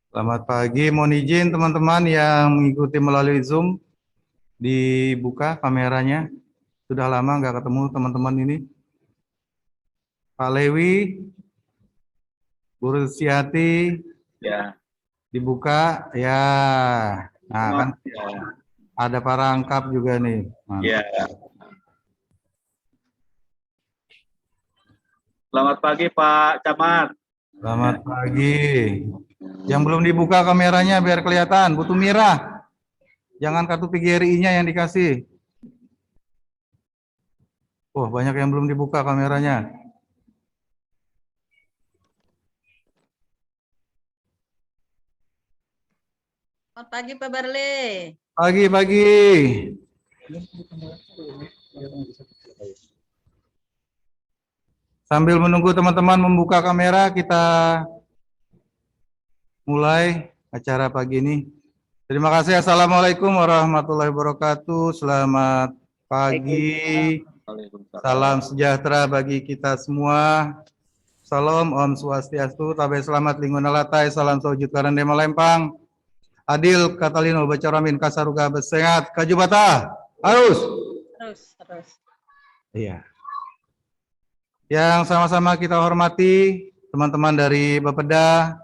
Selamat pagi, mohon izin teman-teman yang mengikuti melalui Zoom, dibuka kameranya. Sudah lama nggak ketemu teman-teman ini. Pak Lewi, Bu Rusiati, Ya, dibuka ya. Nah kan ya, ada Pak Rangkap juga nih. ya. Mantap. Selamat pagi Pak Camat. Selamat pagi. Yang belum dibuka kameranya biar kelihatan, butuh Mira. Jangan kartu PGRI-nya yang dikasih. Oh, banyak yang belum dibuka kameranya. Selamat pagi Pak Barle. Pagi-pagi. Sambil menunggu teman-teman membuka kamera, kita mulai acara pagi ini. Terima kasih. Assalamualaikum warahmatullahi wabarakatuh. Selamat pagi. Salam sejahtera bagi kita semua. Salam Om Swastiastu, Tabe Selamat Lingkungan Latai, Salam Sawujud Karandema Lempang. Adil Katalino Bacaramin Kasaruga Besengat Kajubata. Harus. Terus. Iya. Yang sama-sama kita hormati teman-teman dari Bapeda,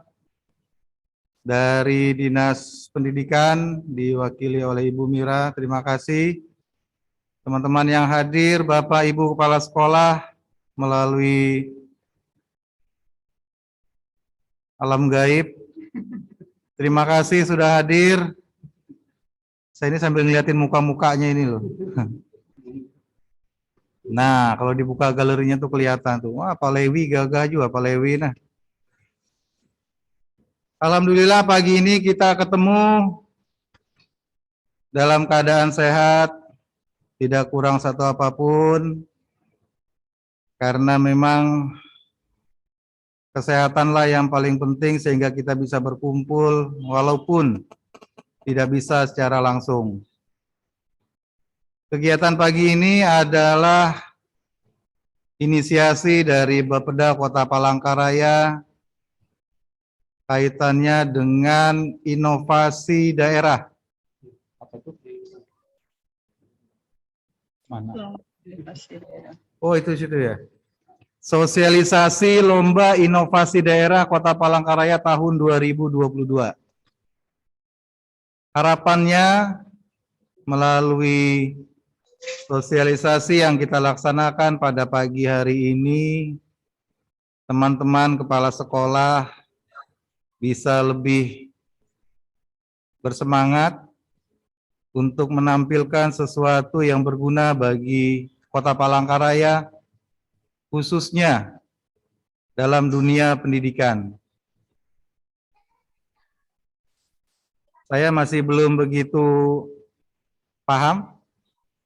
dari Dinas Pendidikan diwakili oleh Ibu Mira, terima kasih. Teman-teman yang hadir, Bapak Ibu Kepala Sekolah melalui alam gaib, terima kasih sudah hadir. Saya ini sambil ngeliatin muka-mukanya ini loh. Nah, kalau dibuka galerinya tuh kelihatan tuh. Wah, Pak Lewi gagah juga Pak Lewi. Nah, alhamdulillah pagi ini kita ketemu dalam keadaan sehat, tidak kurang satu apapun, karena memang kesehatanlah yang paling penting sehingga kita bisa berkumpul walaupun tidak bisa secara langsung. Kegiatan pagi ini adalah inisiasi dari Bapeda Kota Palangkaraya kaitannya dengan inovasi daerah. Apa itu? Mana? Oh, itu situ ya. Sosialisasi Lomba Inovasi Daerah Kota Palangkaraya tahun 2022. Harapannya melalui sosialisasi yang kita laksanakan pada pagi hari ini, teman-teman kepala sekolah bisa lebih bersemangat untuk menampilkan sesuatu yang berguna bagi Kota Palangkaraya, khususnya dalam dunia pendidikan. Saya masih belum begitu paham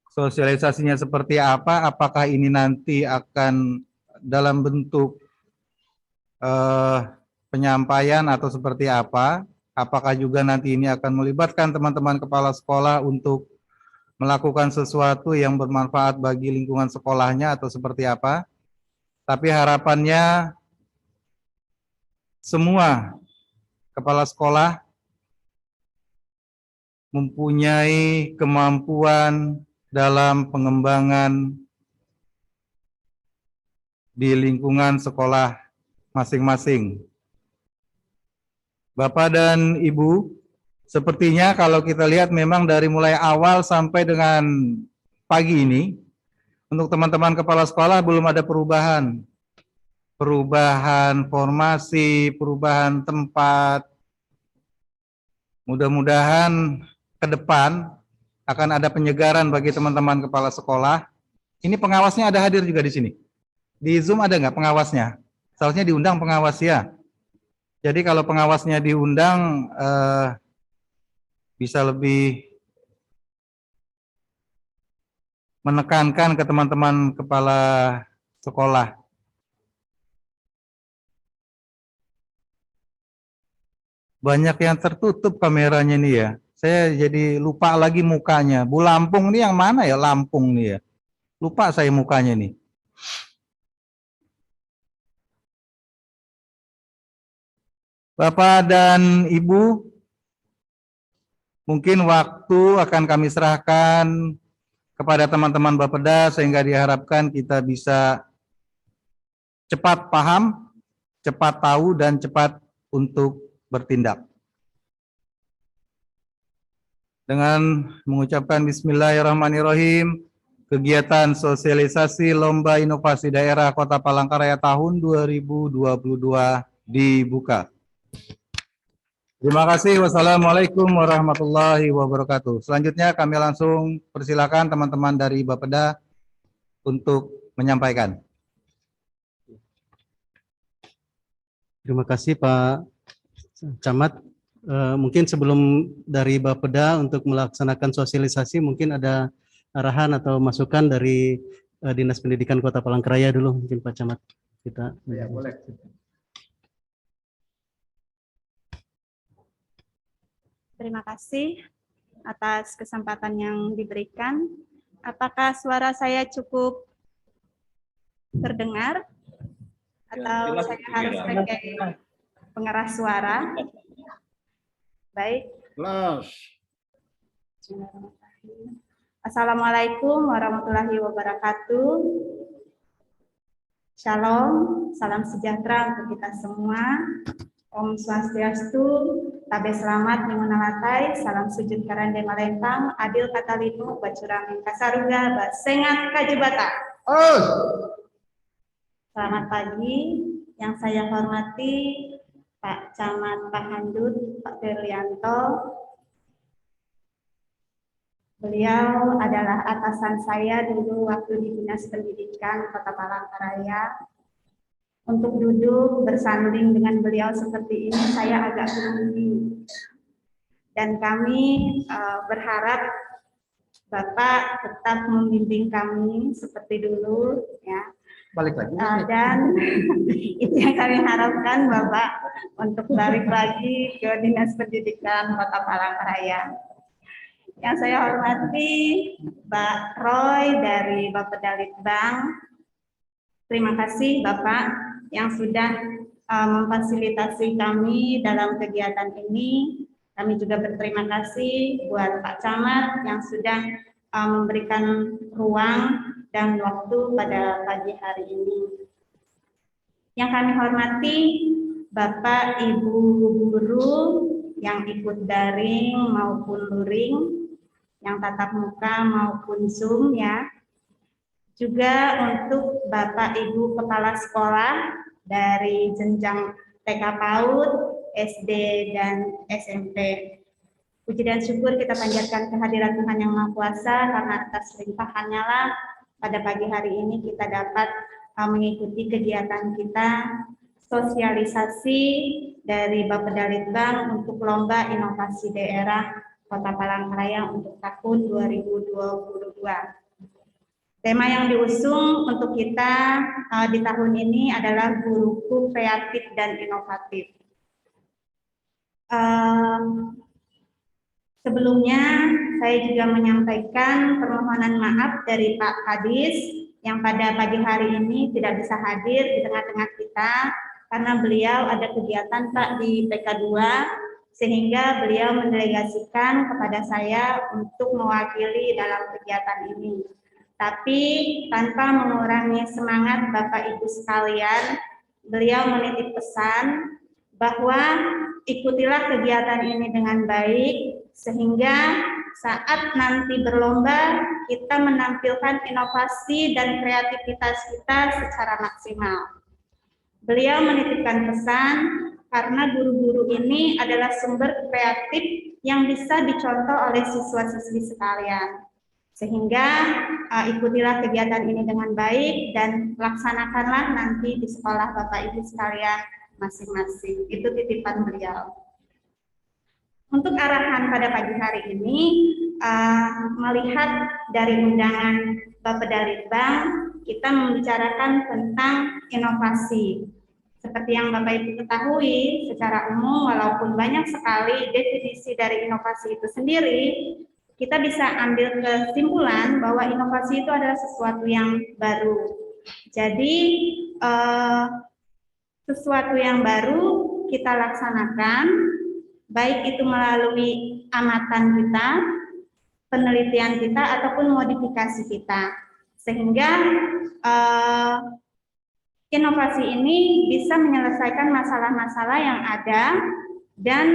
sosialisasinya seperti apa, apakah ini nanti akan dalam bentuk penyampaian atau seperti apa, apakah juga nanti ini akan melibatkan teman-teman kepala sekolah untuk melakukan sesuatu yang bermanfaat bagi lingkungan sekolahnya atau seperti apa. Tapi harapannya semua kepala sekolah mempunyai kemampuan dalam pengembangan di lingkungan sekolah masing-masing. Bapak dan Ibu, sepertinya kalau kita lihat memang dari mulai awal sampai dengan pagi ini, untuk teman-teman kepala sekolah belum ada perubahan. Perubahan formasi, perubahan tempat. Mudah-mudahan ke depan akan ada penyegaran bagi teman-teman kepala sekolah. Ini pengawasnya ada hadir juga di sini. Di Zoom ada nggak pengawasnya? Seharusnya diundang pengawas ya. Jadi kalau pengawasnya diundang bisa lebih menekankan ke teman-teman kepala sekolah. Banyak yang tertutup kameranya nih ya. Saya jadi lupa lagi mukanya. Bu Lampung nih yang mana ya? Lampung nih ya. Lupa saya mukanya nih. Bapak dan Ibu, mungkin waktu akan kami serahkan kepada teman-teman Bapeda sehingga diharapkan kita bisa cepat paham, cepat tahu, dan cepat untuk bertindak. Dengan mengucapkan Bismillahirrahmanirrahim, kegiatan sosialisasi Lomba Inovasi Daerah Kota Palangkaraya tahun 2022 dibuka. Terima kasih. Wassalamualaikum warahmatullahi wabarakatuh. Selanjutnya kami langsung persilakan teman-teman dari Bapeda untuk menyampaikan. Terima kasih Pak Camat. Mungkin sebelum dari Bapeda untuk melaksanakan sosialisasi, mungkin ada arahan atau masukan dari Dinas Pendidikan Kota Palangkaraya dulu, mungkin Pak Camat. Kita. Ya, boleh. Terima kasih atas kesempatan yang diberikan. Apakah suara saya cukup terdengar? Atau jelas, saya harus pakai pengeras suara? Baik. Assalamualaikum warahmatullahi wabarakatuh. Shalom, salam sejahtera untuk kita semua. Om Swastiastu, tabe selamat nimunalatai, salam sujud karande malempang, adil katalinu, bacuramin kasaruga, basengat kajibata. Selamat pagi, yang saya hormati Pak Camat Pak Handut, Pak Ferlianto. Beliau adalah atasan saya dulu waktu di Dinas Pendidikan Kota Palangkaraya. Untuk duduk bersanding dengan beliau seperti ini saya agak grogi. Dan kami berharap Bapak tetap membimbing kami seperti dulu, ya. Balik lagi. Dan itu yang kami harapkan Bapak untuk balik lagi ke Dinas Pendidikan Kota Palangkaraya. Yang saya hormati Pak Roy dari Bapeda Litbang. Terima kasih Bapak yang sudah memfasilitasi kami dalam kegiatan ini. Kami juga berterima kasih buat Pak Camat yang sudah memberikan ruang dan waktu pada pagi hari ini. Yang kami hormati Bapak Ibu guru yang ikut daring maupun luring, yang tatap muka maupun Zoom ya. Juga untuk Bapak Ibu Kepala Sekolah dari jenjang TK PAUD, SD, dan SMP. Puji dan syukur kita panjatkan kehadirat Tuhan Yang Maha Kuasa karena atas limpahannya lah pada pagi hari ini kita dapat mengikuti kegiatan kita sosialisasi dari Bapeda Litbang untuk Lomba Inovasi Daerah Kota Palangkaraya untuk tahun 2022. Tema yang diusung untuk kita di tahun ini adalah guruku kreatif dan inovatif. Sebelumnya saya juga menyampaikan permohonan maaf dari Pak Kadis yang pada pagi hari ini tidak bisa hadir di tengah-tengah kita karena beliau ada kegiatan Pak di PK2 sehingga beliau mendelegasikan kepada saya untuk mewakili dalam kegiatan ini. Tapi tanpa mengurangi semangat Bapak Ibu sekalian, beliau menitip pesan bahwa ikutilah kegiatan ini dengan baik, sehingga saat nanti berlomba, kita menampilkan inovasi dan kreativitas kita secara maksimal. Beliau menitipkan pesan, karena guru-guru ini adalah sumber kreatif yang bisa dicontoh oleh siswa-siswi sekalian. Sehingga ikutilah kegiatan ini dengan baik dan laksanakanlah nanti di sekolah Bapak Ibu sekalian masing-masing. Itu titipan beliau. Untuk arahan pada pagi hari ini, melihat dari undangan Bapeda Litbang, kita membicarakan tentang inovasi. Seperti yang Bapak Ibu ketahui, secara umum walaupun banyak sekali definisi dari inovasi itu sendiri, kita bisa ambil kesimpulan bahwa inovasi itu adalah sesuatu yang baru. Jadi sesuatu yang baru kita laksanakan, baik itu melalui amatan kita, penelitian kita, ataupun modifikasi kita. Sehingga inovasi ini bisa menyelesaikan masalah-masalah yang ada dan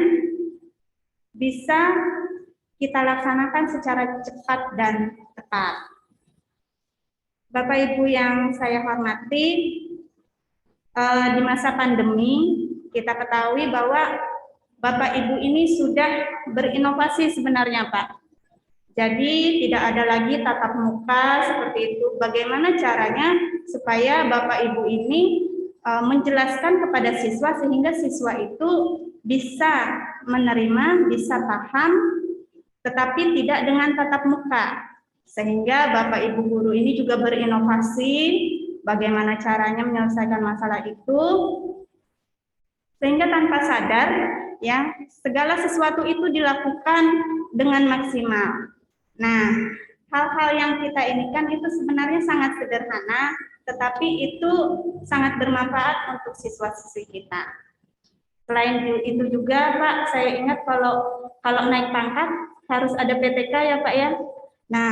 bisa kita laksanakan secara cepat dan tepat. Bapak Ibu yang saya hormati, di masa pandemi kita ketahui bahwa Bapak Ibu ini sudah berinovasi sebenarnya, Pak. Jadi tidak ada lagi tatap muka seperti itu. Bagaimana caranya supaya Bapak Ibu ini menjelaskan kepada siswa sehingga siswa itu bisa menerima, bisa paham, tetapi tidak dengan tatap muka. Sehingga Bapak Ibu guru ini juga berinovasi bagaimana caranya menyelesaikan masalah itu, sehingga tanpa sadar ya segala sesuatu itu dilakukan dengan maksimal. Nah, hal-hal yang kita inikan itu sebenarnya sangat sederhana, tetapi itu sangat bermanfaat untuk siswa-siswi kita. Selain itu juga Pak, saya ingat kalau naik pangkat harus ada PTK ya Pak ya. Nah,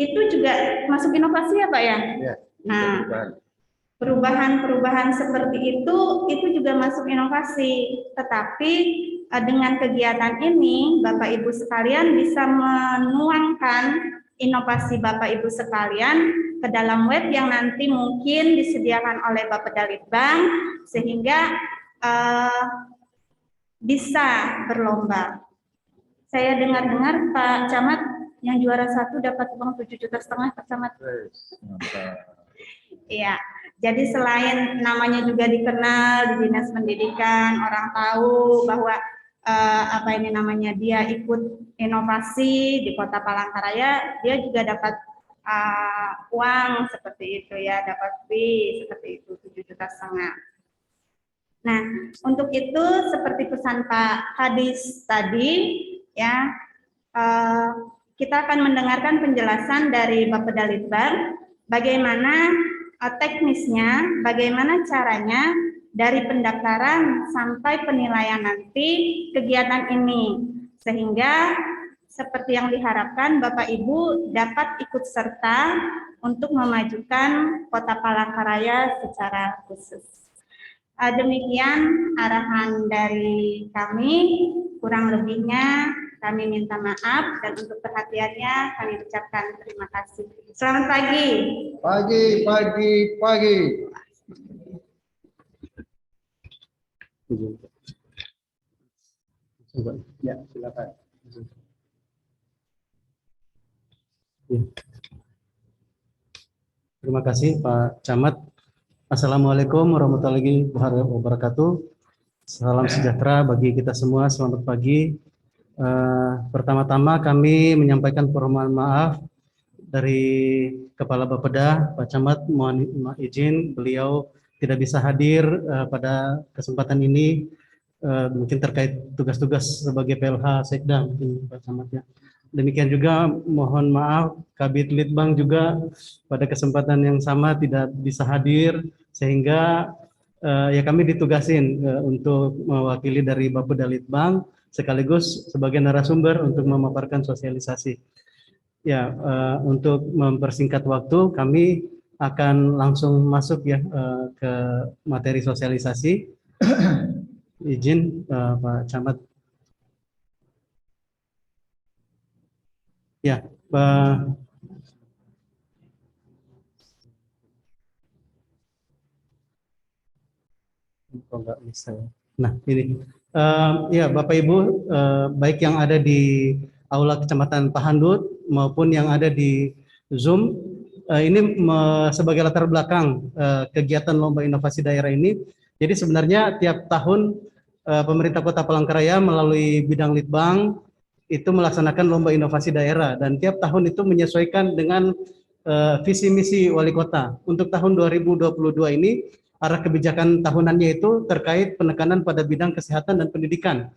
itu juga masuk inovasi ya Pak ya. Ya. Nah, perubahan-perubahan seperti itu juga masuk inovasi. Tetapi dengan kegiatan ini, Bapak Ibu sekalian bisa menuangkan inovasi Bapak Ibu sekalian ke dalam web yang nanti mungkin disediakan oleh Bapeda Litbang, sehingga bisa berlomba. Saya dengar-dengar Pak Camat yang juara 1 dapat uang 7,5 juta Pak Camat. Iya. Jadi selain namanya juga dikenal di Dinas Pendidikan, orang tahu bahwa dia ikut inovasi di Kota Palangkaraya, dia juga dapat uang seperti itu ya, dapat fee seperti itu 7,5 juta. Nah, untuk itu seperti pesan Pak Kadis tadi ya, kita akan mendengarkan penjelasan dari Bapeda Litbang bagaimana teknisnya, bagaimana caranya dari pendaftaran sampai penilaian nanti kegiatan ini, sehingga seperti yang diharapkan Bapak Ibu dapat ikut serta untuk memajukan Kota Palangkaraya secara khusus. Demikian arahan dari kami, kurang lebihnya kami minta maaf, dan untuk perhatiannya kami ucapkan terima kasih. Selamat pagi. Pagi. Ya, silakan. Terima kasih Pak Camat. Assalamualaikum warahmatullahi wabarakatuh. Salam sejahtera bagi kita semua. Selamat pagi. Pertama-tama kami menyampaikan permohonan maaf dari Kepala Bapeda, Pak Camat, mohon izin beliau tidak bisa hadir pada kesempatan ini, mungkin terkait tugas-tugas sebagai PLH Sekda mungkin Pak Camat ya. Demikian juga mohon maaf Kabid Litbang juga pada kesempatan yang sama tidak bisa hadir, sehingga ya kami ditugasin untuk mewakili dari Bapeda Litbang sekaligus sebagai narasumber untuk memaparkan sosialisasi. Ya, untuk mempersingkat waktu, kami akan langsung masuk ya ke materi sosialisasi. Izin Pak Camat. Ya, Pak. Kok nggak bisa ya? Nah, ini. Ya, Bapak Ibu, baik yang ada di Aula Kecamatan Pahandut maupun yang ada di Zoom, ini sebagai latar belakang kegiatan Lomba Inovasi Daerah ini. Jadi sebenarnya tiap tahun pemerintah Kota Palangkaraya melalui bidang Litbang itu melaksanakan Lomba Inovasi Daerah, dan tiap tahun itu menyesuaikan dengan visi misi wali kota. Untuk tahun 2022 ini arah kebijakan tahunannya itu terkait penekanan pada bidang kesehatan dan pendidikan.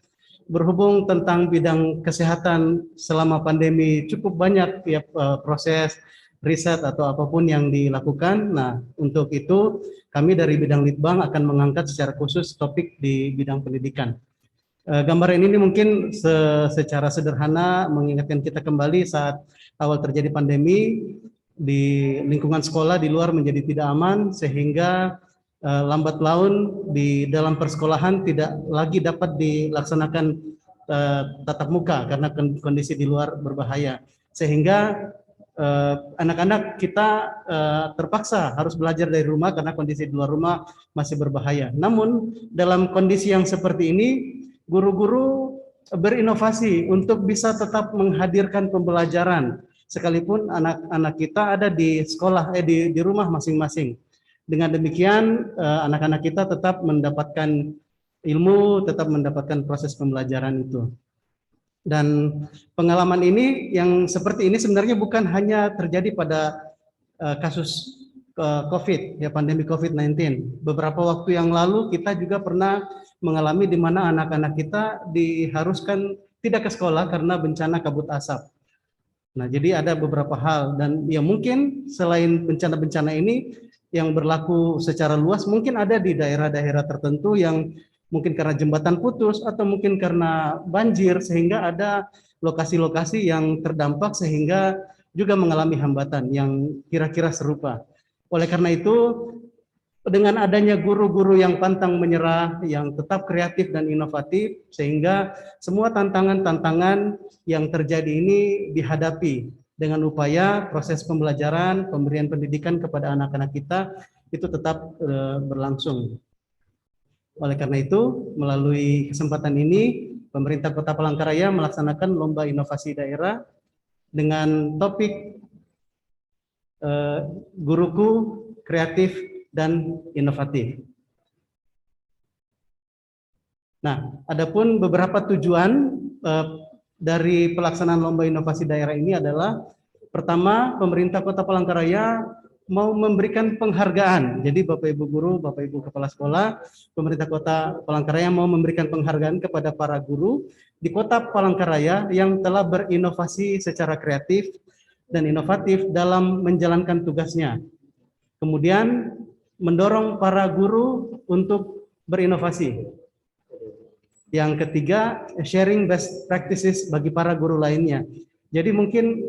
Berhubung tentang bidang kesehatan selama pandemi cukup banyak ya proses riset atau apapun yang dilakukan. Nah, untuk itu kami dari bidang Litbang akan mengangkat secara khusus topik di bidang pendidikan. Gambaran ini mungkin secara sederhana mengingatkan kita kembali saat awal terjadi pandemi, di lingkungan sekolah di luar menjadi tidak aman, sehingga lambat laun di dalam persekolahan tidak lagi dapat dilaksanakan tatap muka karena kondisi di luar berbahaya, sehingga anak-anak kita terpaksa harus belajar dari rumah karena kondisi di luar rumah masih berbahaya. Namun dalam kondisi yang seperti ini, guru-guru berinovasi untuk bisa tetap menghadirkan pembelajaran sekalipun anak-anak kita ada di sekolah di rumah masing-masing. Dengan demikian anak-anak kita tetap mendapatkan ilmu, tetap mendapatkan proses pembelajaran itu. Dan pengalaman ini yang seperti ini sebenarnya bukan hanya terjadi pada kasus COVID, ya pandemi COVID-19. Beberapa waktu yang lalu kita juga pernah mengalami di mana anak-anak kita diharuskan tidak ke sekolah karena bencana kabut asap. Nah, jadi ada beberapa hal, dan ya mungkin selain bencana-bencana ini yang berlaku secara luas, mungkin ada di daerah-daerah tertentu yang mungkin karena jembatan putus atau mungkin karena banjir, sehingga ada lokasi-lokasi yang terdampak sehingga juga mengalami hambatan yang kira-kira serupa. Oleh karena itu, dengan adanya guru-guru yang pantang menyerah, yang tetap kreatif dan inovatif, sehingga semua tantangan-tantangan yang terjadi ini dihadapi dengan upaya proses pembelajaran, pemberian pendidikan kepada anak-anak kita itu tetap berlangsung. Oleh karena itu, melalui kesempatan ini, pemerintah Kota Palangkaraya melaksanakan Lomba Inovasi Daerah dengan topik Guruku Kreatif dan Inovatif. Nah, adapun beberapa tujuan dari pelaksanaan Lomba Inovasi Daerah ini adalah, pertama, pemerintah Kota Palangkaraya mau memberikan penghargaan. Jadi Bapak Ibu Guru, Bapak Ibu Kepala Sekolah, pemerintah Kota Palangkaraya mau memberikan penghargaan kepada para guru di Kota Palangkaraya yang telah berinovasi secara kreatif dan inovatif dalam menjalankan tugasnya. Kemudian mendorong para guru untuk berinovasi. Yang ketiga, sharing best practices bagi para guru lainnya. Jadi mungkin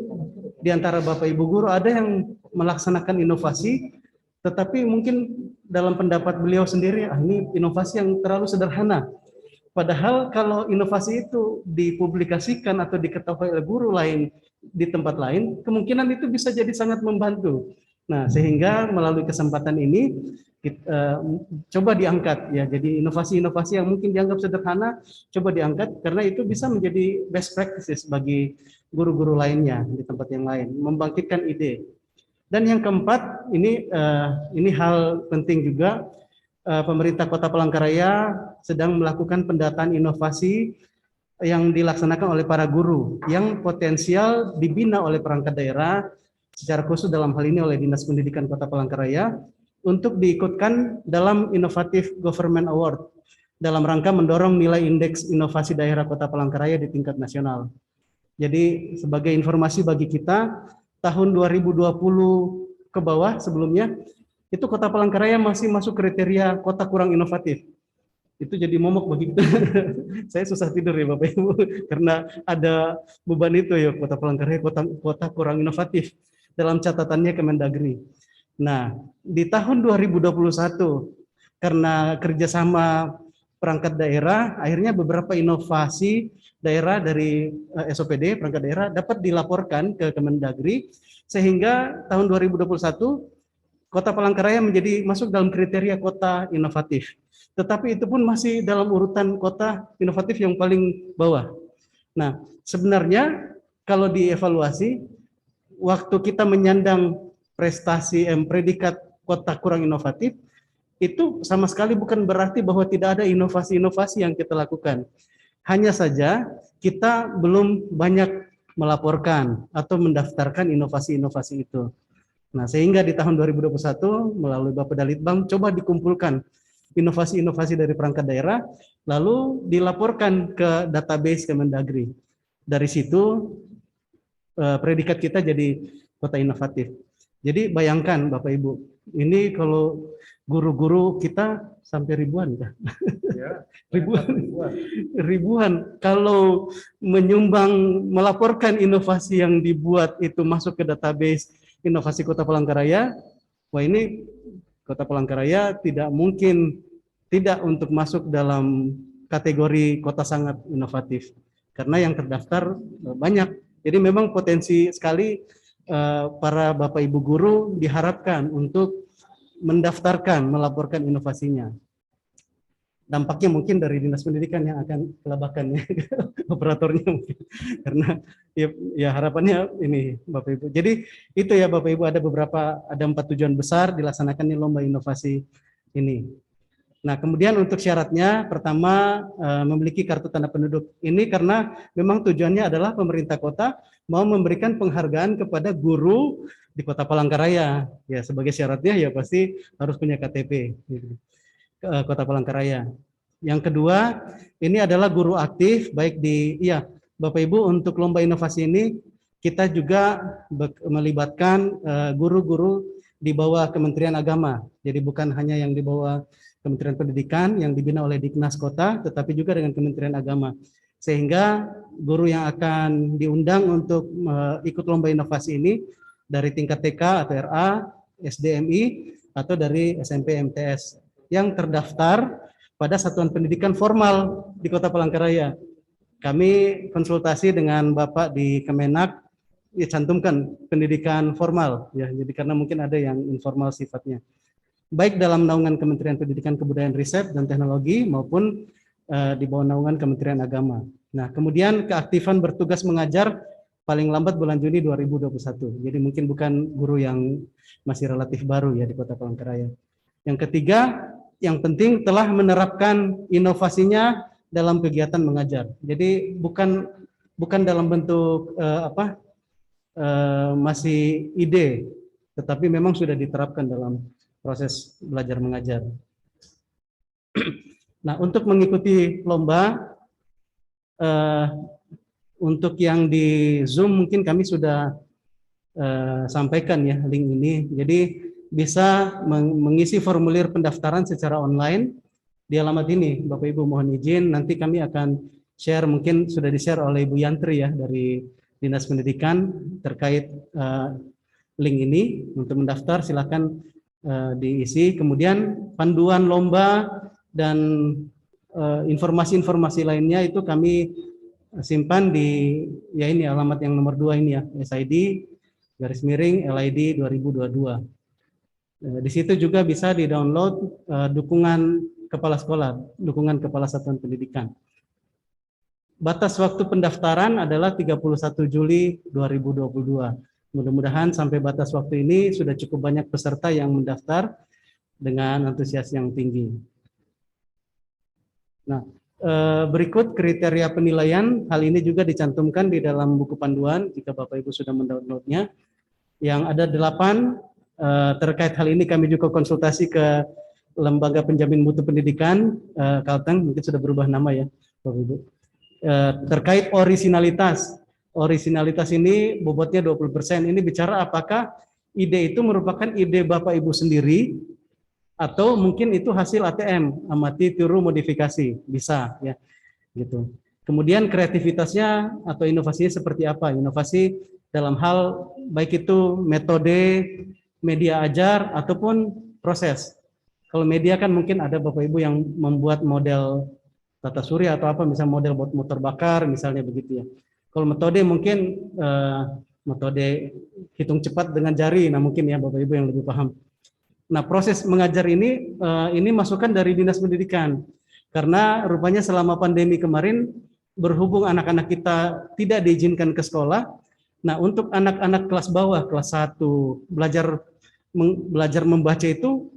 di antara Bapak Ibu Guru ada yang melaksanakan inovasi, tetapi mungkin dalam pendapat beliau sendiri, ini inovasi yang terlalu sederhana. Padahal kalau inovasi itu dipublikasikan atau diketahui oleh guru lain di tempat lain, kemungkinan itu bisa jadi sangat membantu. Nah, sehingga melalui kesempatan ini kita coba diangkat ya. Jadi inovasi-inovasi yang mungkin dianggap sederhana coba diangkat, karena itu bisa menjadi best practices bagi guru-guru lainnya di tempat yang lain, membangkitkan ide. Dan yang keempat, ini hal penting juga, pemerintah Kota Palangkaraya sedang melakukan pendataan inovasi yang dilaksanakan oleh para guru yang potensial dibina oleh perangkat daerah, secara khusus dalam hal ini oleh Dinas Pendidikan Kota Palangkaraya, untuk diikutkan dalam Innovative Government Award dalam rangka mendorong nilai indeks inovasi daerah Kota Palangkaraya di tingkat nasional. Jadi sebagai informasi bagi kita, tahun 2020 ke bawah sebelumnya, itu Kota Palangkaraya masih masuk kriteria kota kurang inovatif. Itu jadi momok bagi kita. Saya susah tidur ya Bapak Ibu, karena ada beban itu ya, Kota Palangkaraya kota kurang inovatif dalam catatannya Kemendagri. Nah, di tahun 2021, karena kerjasama perangkat daerah, akhirnya beberapa inovasi daerah dari SOPD, perangkat daerah, dapat dilaporkan ke Kemendagri, sehingga tahun 2021, Kota Palangkaraya menjadi masuk dalam kriteria kota inovatif. Tetapi itu pun masih dalam urutan kota inovatif yang paling bawah. Nah, sebenarnya kalau dievaluasi, waktu kita menyandang prestasi predikat kota kurang inovatif, itu sama sekali bukan berarti bahwa tidak ada inovasi-inovasi yang kita lakukan. Hanya saja kita belum banyak melaporkan atau mendaftarkan inovasi-inovasi itu. Nah, sehingga di tahun 2021 melalui Bapeda Litbang coba dikumpulkan inovasi-inovasi dari perangkat daerah, lalu dilaporkan ke database Kemendagri. Dari situ predikat kita jadi kota inovatif. Jadi bayangkan Bapak Ibu, ini kalau guru-guru kita sampai ribuan kan? ribuan. Kalau menyumbang, melaporkan inovasi yang dibuat itu masuk ke database inovasi Kota Palangkaraya, wah ini Kota Palangkaraya tidak mungkin tidak untuk masuk dalam kategori kota sangat inovatif karena yang terdaftar banyak. Jadi memang potensi sekali para Bapak Ibu guru diharapkan untuk mendaftarkan, melaporkan inovasinya. Dampaknya mungkin dari Dinas Pendidikan yang akan kelabakan ya, operatornya mungkin. Karena ya harapannya ini Bapak Ibu. Jadi itu ya Bapak Ibu, ada 4 tujuan besar dilaksanakannya lomba inovasi ini. Nah, kemudian untuk syaratnya, pertama memiliki kartu tanda penduduk. Ini karena memang tujuannya adalah pemerintah kota mau memberikan penghargaan kepada guru di Kota Palangkaraya. Ya, sebagai syaratnya ya pasti harus punya KTP gitu. Kota Palangkaraya. Yang kedua, ini adalah guru aktif baik di Bapak Ibu, untuk lomba inovasi ini kita juga melibatkan guru-guru di bawah Kementerian Agama. Jadi bukan hanya yang di bawah Kementerian Pendidikan yang dibina oleh Diknas Kota, tetapi juga dengan Kementerian Agama. Sehingga guru yang akan diundang untuk ikut lomba inovasi ini dari tingkat TK atau RA, SDMI, atau dari SMP MTS yang terdaftar pada satuan pendidikan formal di Kota Palangkaraya. Kami konsultasi dengan Bapak di Kemenak, cantumkan pendidikan formal ya. Jadi karena mungkin ada yang informal sifatnya. Baik dalam naungan Kementerian Pendidikan, Kebudayaan, Riset dan Teknologi maupun di bawah naungan Kementerian Agama. Nah, kemudian keaktifan bertugas mengajar paling lambat bulan Juni 2021. Jadi mungkin bukan guru yang masih relatif baru ya di Kota Palangkaraya. Yang ketiga, yang penting telah menerapkan inovasinya dalam kegiatan mengajar. Jadi bukan dalam bentuk masih ide, tetapi memang sudah diterapkan dalam proses belajar mengajar. Nah, untuk mengikuti lomba, untuk yang di Zoom mungkin kami sudah sampaikan ya link ini. Jadi bisa mengisi formulir pendaftaran secara online di alamat ini. Bapak Ibu mohon izin, nanti kami akan share, mungkin sudah di-share oleh Ibu Yantri ya dari Dinas Pendidikan terkait link ini. Untuk mendaftar silakan diisi. Kemudian panduan lomba dan informasi-informasi lainnya itu kami simpan di ini alamat yang nomor 2 ini ya, SID_LID 2022. Di situ juga bisa di-download dukungan kepala sekolah, dukungan kepala satuan pendidikan. Batas waktu pendaftaran adalah 31 Juli 2022. Mudah-mudahan sampai batas waktu ini sudah cukup banyak peserta yang mendaftar dengan antusias yang tinggi. Nah, berikut kriteria penilaian. Hal ini juga dicantumkan di dalam buku panduan jika Bapak Ibu sudah mendownloadnya. Yang ada 8. Terkait hal ini kami juga konsultasi ke Lembaga Penjamin Mutu Pendidikan Kalteng, mungkin sudah berubah nama ya Bapak Ibu. Terkait orisinalitas. Orisinalitas ini bobotnya 20%. Ini bicara apakah ide itu merupakan ide Bapak Ibu sendiri atau mungkin itu hasil ATM, amati tiru modifikasi, bisa ya gitu. Kemudian kreativitasnya atau inovasinya seperti apa? Inovasi dalam hal baik itu metode, media ajar ataupun proses. Kalau media kan mungkin ada Bapak Ibu yang membuat model tata surya atau apa, misalnya model buat motor bakar misalnya begitu ya. Kalau metode mungkin metode hitung cepat dengan jari, nah mungkin ya Bapak Ibu yang lebih paham. Nah, proses mengajar ini masukan dari Dinas Pendidikan. Karena rupanya selama pandemi kemarin berhubung anak-anak kita tidak diizinkan ke sekolah. Nah, untuk anak-anak kelas bawah, kelas 1 belajar membaca itu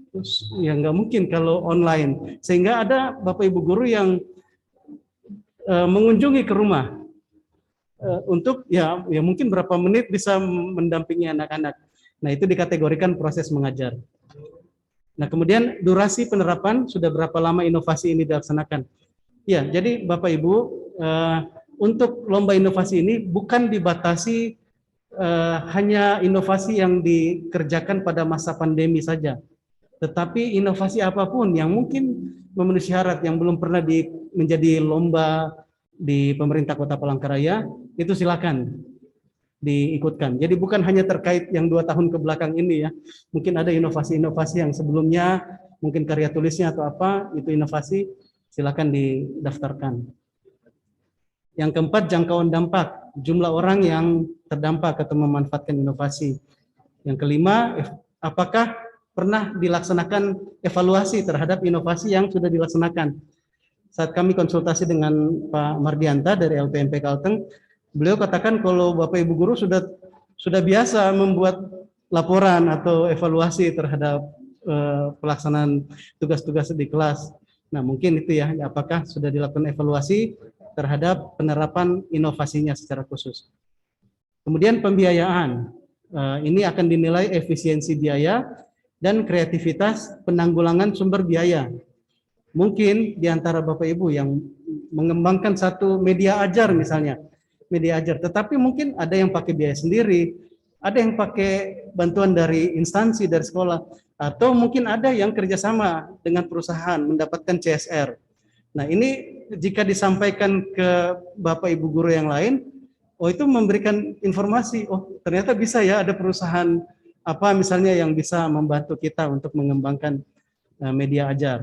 ya nggak mungkin kalau online. Sehingga ada Bapak Ibu guru yang mengunjungi ke rumah untuk ya mungkin berapa menit bisa mendampingi anak-anak. Nah, itu dikategorikan proses mengajar. Nah, kemudian durasi penerapan, sudah berapa lama inovasi ini dilaksanakan? Ya, jadi Bapak Ibu, untuk lomba inovasi ini bukan dibatasi hanya inovasi yang dikerjakan pada masa pandemi saja. Tetapi inovasi apapun yang mungkin memenuhi syarat yang belum pernah menjadi lomba di pemerintah Kota Palangkaraya, itu silakan diikutkan. Jadi bukan hanya terkait yang 2 tahun ke belakang ini ya. Mungkin ada inovasi-inovasi yang sebelumnya, mungkin karya tulisnya atau apa, itu inovasi, silakan didaftarkan. Yang keempat, jangkauan dampak, jumlah orang yang terdampak atau memanfaatkan inovasi. Yang kelima, apakah pernah dilaksanakan evaluasi terhadap inovasi yang sudah dilaksanakan. Saat kami konsultasi dengan Pak Mardianta dari LPMP Kalteng, beliau katakan kalau Bapak Ibu guru sudah biasa membuat laporan atau evaluasi terhadap pelaksanaan tugas-tugas di kelas. Nah, mungkin itu ya, apakah sudah dilakukan evaluasi terhadap penerapan inovasinya secara khusus. Kemudian pembiayaan, ini akan dinilai efisiensi biaya dan kreativitas penanggulangan sumber biaya. Mungkin di antara Bapak Ibu yang mengembangkan satu media ajar misalnya, media ajar, tetapi mungkin ada yang pakai biaya sendiri, ada yang pakai bantuan dari instansi, dari sekolah, atau mungkin ada yang kerjasama dengan perusahaan mendapatkan CSR. Nah, ini jika disampaikan ke Bapak Ibu guru yang lain, oh itu memberikan informasi, oh ternyata bisa ya ada perusahaan apa misalnya yang bisa membantu kita untuk mengembangkan media ajar.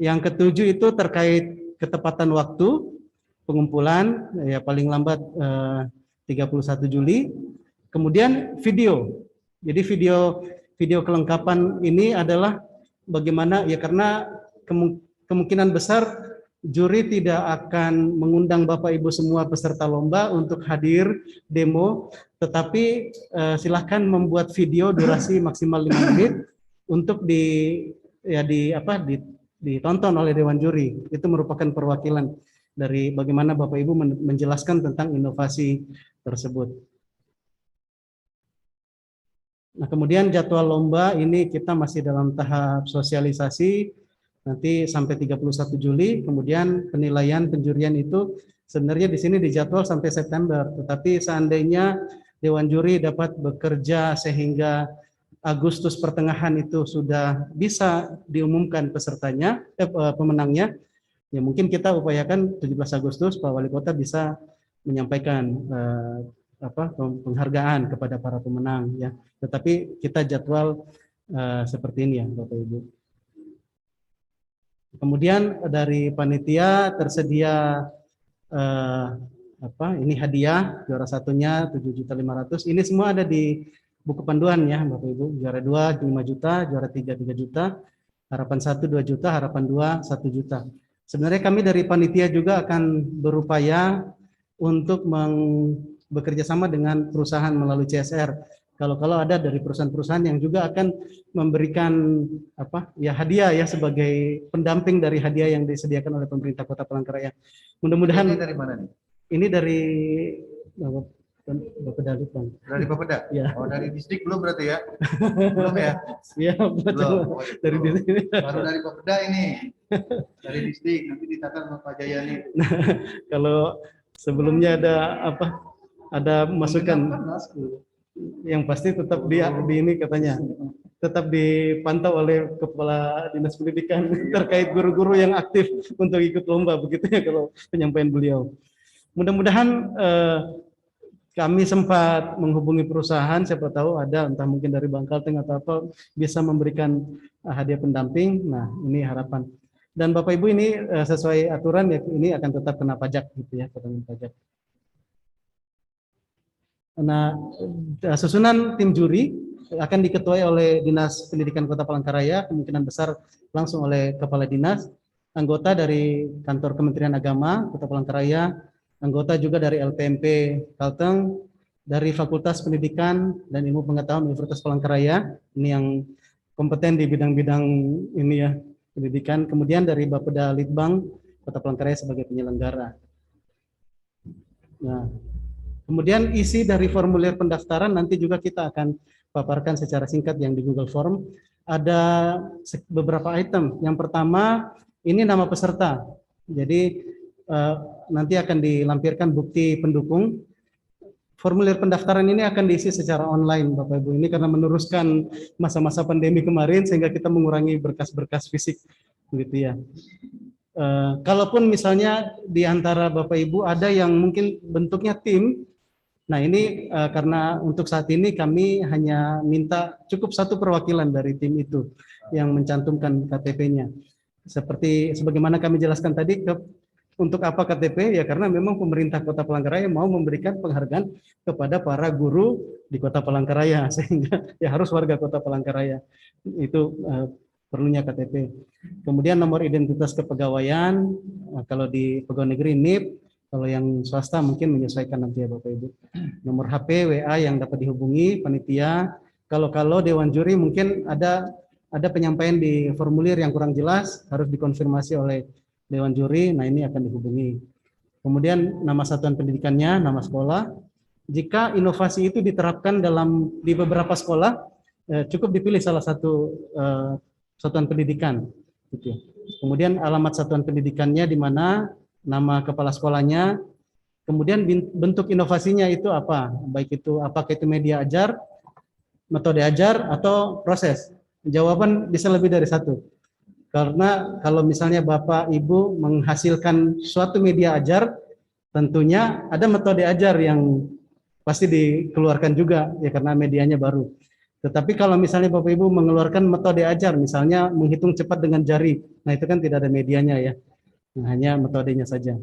Yang ketujuh itu terkait ketepatan waktu pengumpulan, ya paling lambat 31 Juli. Kemudian video. Jadi video kelengkapan ini adalah bagaimana ya, karena kemungkinan besar juri tidak akan mengundang Bapak Ibu semua peserta lomba untuk hadir demo, tetapi silakan membuat video durasi maksimal 5 menit untuk ditonton oleh Dewan Juri. Itu merupakan perwakilan dari bagaimana Bapak Ibu menjelaskan tentang inovasi tersebut. Nah, kemudian jadwal lomba ini kita masih dalam tahap sosialisasi, nanti sampai 31 Juli, kemudian penilaian penjurian itu sebenarnya di sini dijadwal sampai September, tetapi seandainya Dewan Juri dapat bekerja sehingga Agustus pertengahan itu sudah bisa diumumkan pesertanya, pemenangnya, ya mungkin kita upayakan 17 Agustus Pak Wali Kota bisa menyampaikan penghargaan kepada para pemenang ya. Tetapi kita jadwal seperti ini ya Bapak Ibu. Kemudian dari panitia tersedia ini hadiah, juara satunya 7.500.000. Ini semua ada di buku panduan ya Bapak Ibu. Juara 2 5 juta, juara 3 3 juta, harapan 1 2 juta, harapan 2 1 juta. Sebenarnya kami dari panitia juga akan berupaya untuk bekerja sama dengan perusahaan melalui CSR. Kalau ada dari perusahaan-perusahaan yang juga akan memberikan hadiah ya sebagai pendamping dari hadiah yang disediakan oleh pemerintah Kota Palangkaraya. Mudah-mudahan Ini dari mana nih? ini dari Bapeda Litbang. Dari Bapeda? Ya. Oh, dari distrik belum berarti ya? Belum ya? Iya, betul. Belum. Oh, Dari belum. distrik. Baru dari Bapeda ini. Dari distrik, nanti ditata sama Pak Jayani. Kalau sebelumnya ada masukan, yang pasti tetap di ini katanya, tetap dipantau oleh Kepala Dinas Pendidikan terkait guru-guru yang aktif untuk ikut lomba, begitu ya kalau penyampaian beliau. Mudah-mudahan kami sempat menghubungi perusahaan, siapa tahu ada entah mungkin dari Bank Kalteng atau apa bisa memberikan hadiah pendamping. Nah, ini harapan. Dan Bapak Ibu ini sesuai aturan ya, ini akan tetap kena pajak gitu ya, kena pajak. Nah, susunan tim juri akan diketuai oleh Dinas Pendidikan Kota Palangkaraya, kemungkinan besar langsung oleh Kepala Dinas, anggota dari Kantor Kementerian Agama Kota Palangkaraya, anggota juga dari LPMP Kalteng, dari Fakultas Pendidikan dan Ilmu Pengetahuan Universitas Palangkaraya, ini yang kompeten di bidang-bidang ini ya, pendidikan, kemudian dari Bapeda Litbang Kota Palangkaraya sebagai penyelenggara. Nah, kemudian isi dari formulir pendaftaran nanti juga kita akan paparkan secara singkat yang di Google Form. Ada beberapa item. Yang pertama, ini nama peserta. Jadi nanti akan dilampirkan bukti pendukung. formulir pendaftaran ini akan diisi secara online, Bapak Ibu. Ini karena meneruskan masa-masa pandemi kemarin sehingga kita mengurangi berkas-berkas fisik, begitu ya. Kalaupun misalnya di antara Bapak Ibu ada yang mungkin bentuknya tim, nah ini karena untuk saat ini kami hanya minta cukup satu perwakilan dari tim itu yang mencantumkan KTP-nya. Sebagaimana kami jelaskan tadi, untuk apa KTP? Ya karena memang pemerintah Kota Palangkaraya mau memberikan penghargaan kepada para guru di Kota Palangkaraya, sehingga ya harus warga Kota Palangkaraya. Itu perlunya KTP. Kemudian nomor identitas kepegawaian, kalau di pegawai negeri NIP, kalau yang swasta mungkin menyesuaikan nanti ya Bapak Ibu. Nomor HP, WA yang dapat dihubungi panitia. Kalau Dewan Juri mungkin ada penyampaian di formulir yang kurang jelas, harus dikonfirmasi oleh Dewan Juri, nah ini akan dihubungi. Kemudian nama satuan pendidikannya, nama sekolah. Jika inovasi itu diterapkan di beberapa sekolah, cukup dipilih salah satu satuan pendidikan. Gitu. Kemudian alamat satuan pendidikannya di mana, nama kepala sekolahnya, kemudian bentuk inovasinya itu apa? Baik itu apakah itu media ajar, metode ajar, atau proses. Jawaban bisa lebih dari satu. Karena kalau misalnya Bapak Ibu menghasilkan suatu media ajar, tentunya ada metode ajar yang pasti dikeluarkan juga ya karena medianya baru. Tetapi kalau misalnya Bapak Ibu mengeluarkan metode ajar, misalnya menghitung cepat dengan jari, nah itu kan tidak ada medianya ya, nah, hanya metodenya saja.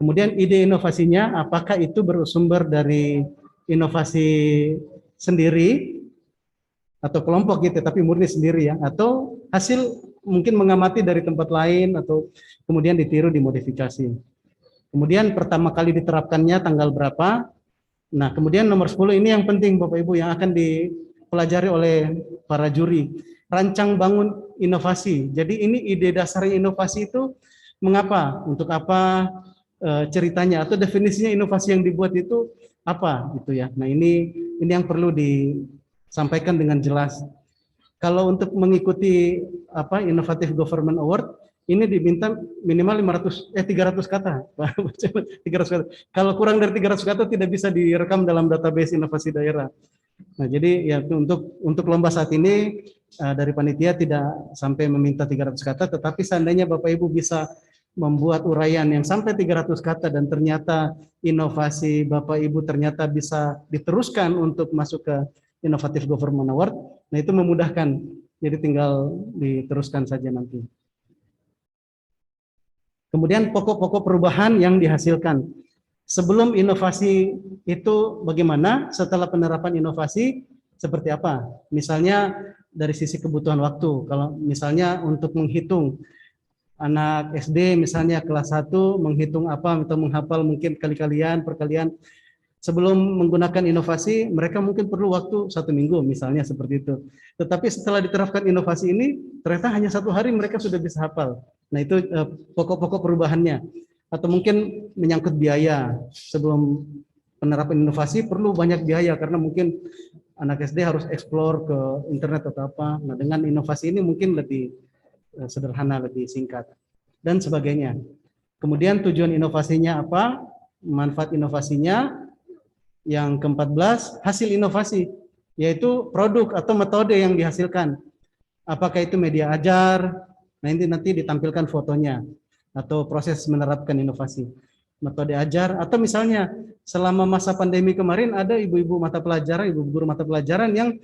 Kemudian ide inovasinya, apakah itu bersumber dari inovasi sendiri, atau kelompok gitu, tapi murni sendiri ya, atau hasil mungkin mengamati dari tempat lain, atau kemudian ditiru, dimodifikasi. Kemudian pertama kali diterapkannya tanggal berapa, nah kemudian nomor 10 ini yang penting Bapak Ibu yang akan dipelajari oleh para juri, rancang bangun inovasi. Jadi ini ide dasarnya inovasi itu mengapa, untuk apa ceritanya, atau definisinya inovasi yang dibuat itu apa gitu ya. Nah ini yang perlu sampaikan dengan jelas. Kalau untuk mengikuti Innovative Government Award ini diminta minimal 300 kata. 300 kata. Kalau kurang dari 300 kata tidak bisa direkam dalam database inovasi daerah. Nah, jadi ya untuk lomba saat ini dari panitia tidak sampai meminta 300 kata, tetapi seandainya Bapak Ibu bisa membuat uraian yang sampai 300 kata dan ternyata inovasi Bapak Ibu ternyata bisa diteruskan untuk masuk ke Innovative Government Award, nah itu memudahkan, jadi tinggal diteruskan saja nanti. Kemudian pokok-pokok perubahan yang dihasilkan. Sebelum inovasi itu bagaimana, setelah penerapan inovasi seperti apa? Misalnya dari sisi kebutuhan waktu, kalau misalnya untuk menghitung anak SD misalnya kelas 1 menghitung apa atau menghafal mungkin perkalian, sebelum menggunakan inovasi, mereka mungkin perlu waktu 1 minggu misalnya seperti itu. Tetapi setelah diterapkan inovasi ini, ternyata hanya 1 hari mereka sudah bisa hafal. Nah itu pokok-pokok perubahannya. Atau mungkin menyangkut biaya. Sebelum penerapan inovasi perlu banyak biaya, karena mungkin anak SD harus explore ke internet atau apa. Nah dengan inovasi ini mungkin lebih sederhana, lebih singkat, dan sebagainya. Kemudian tujuan inovasinya apa? Manfaat inovasinya. Yang ke-14, hasil inovasi, yaitu produk atau metode yang dihasilkan. Apakah itu media ajar, nah ini nanti ditampilkan fotonya, atau proses menerapkan inovasi. Metode ajar, atau misalnya selama masa pandemi kemarin ada ibu-ibu mata pelajaran, ibu guru mata pelajaran yang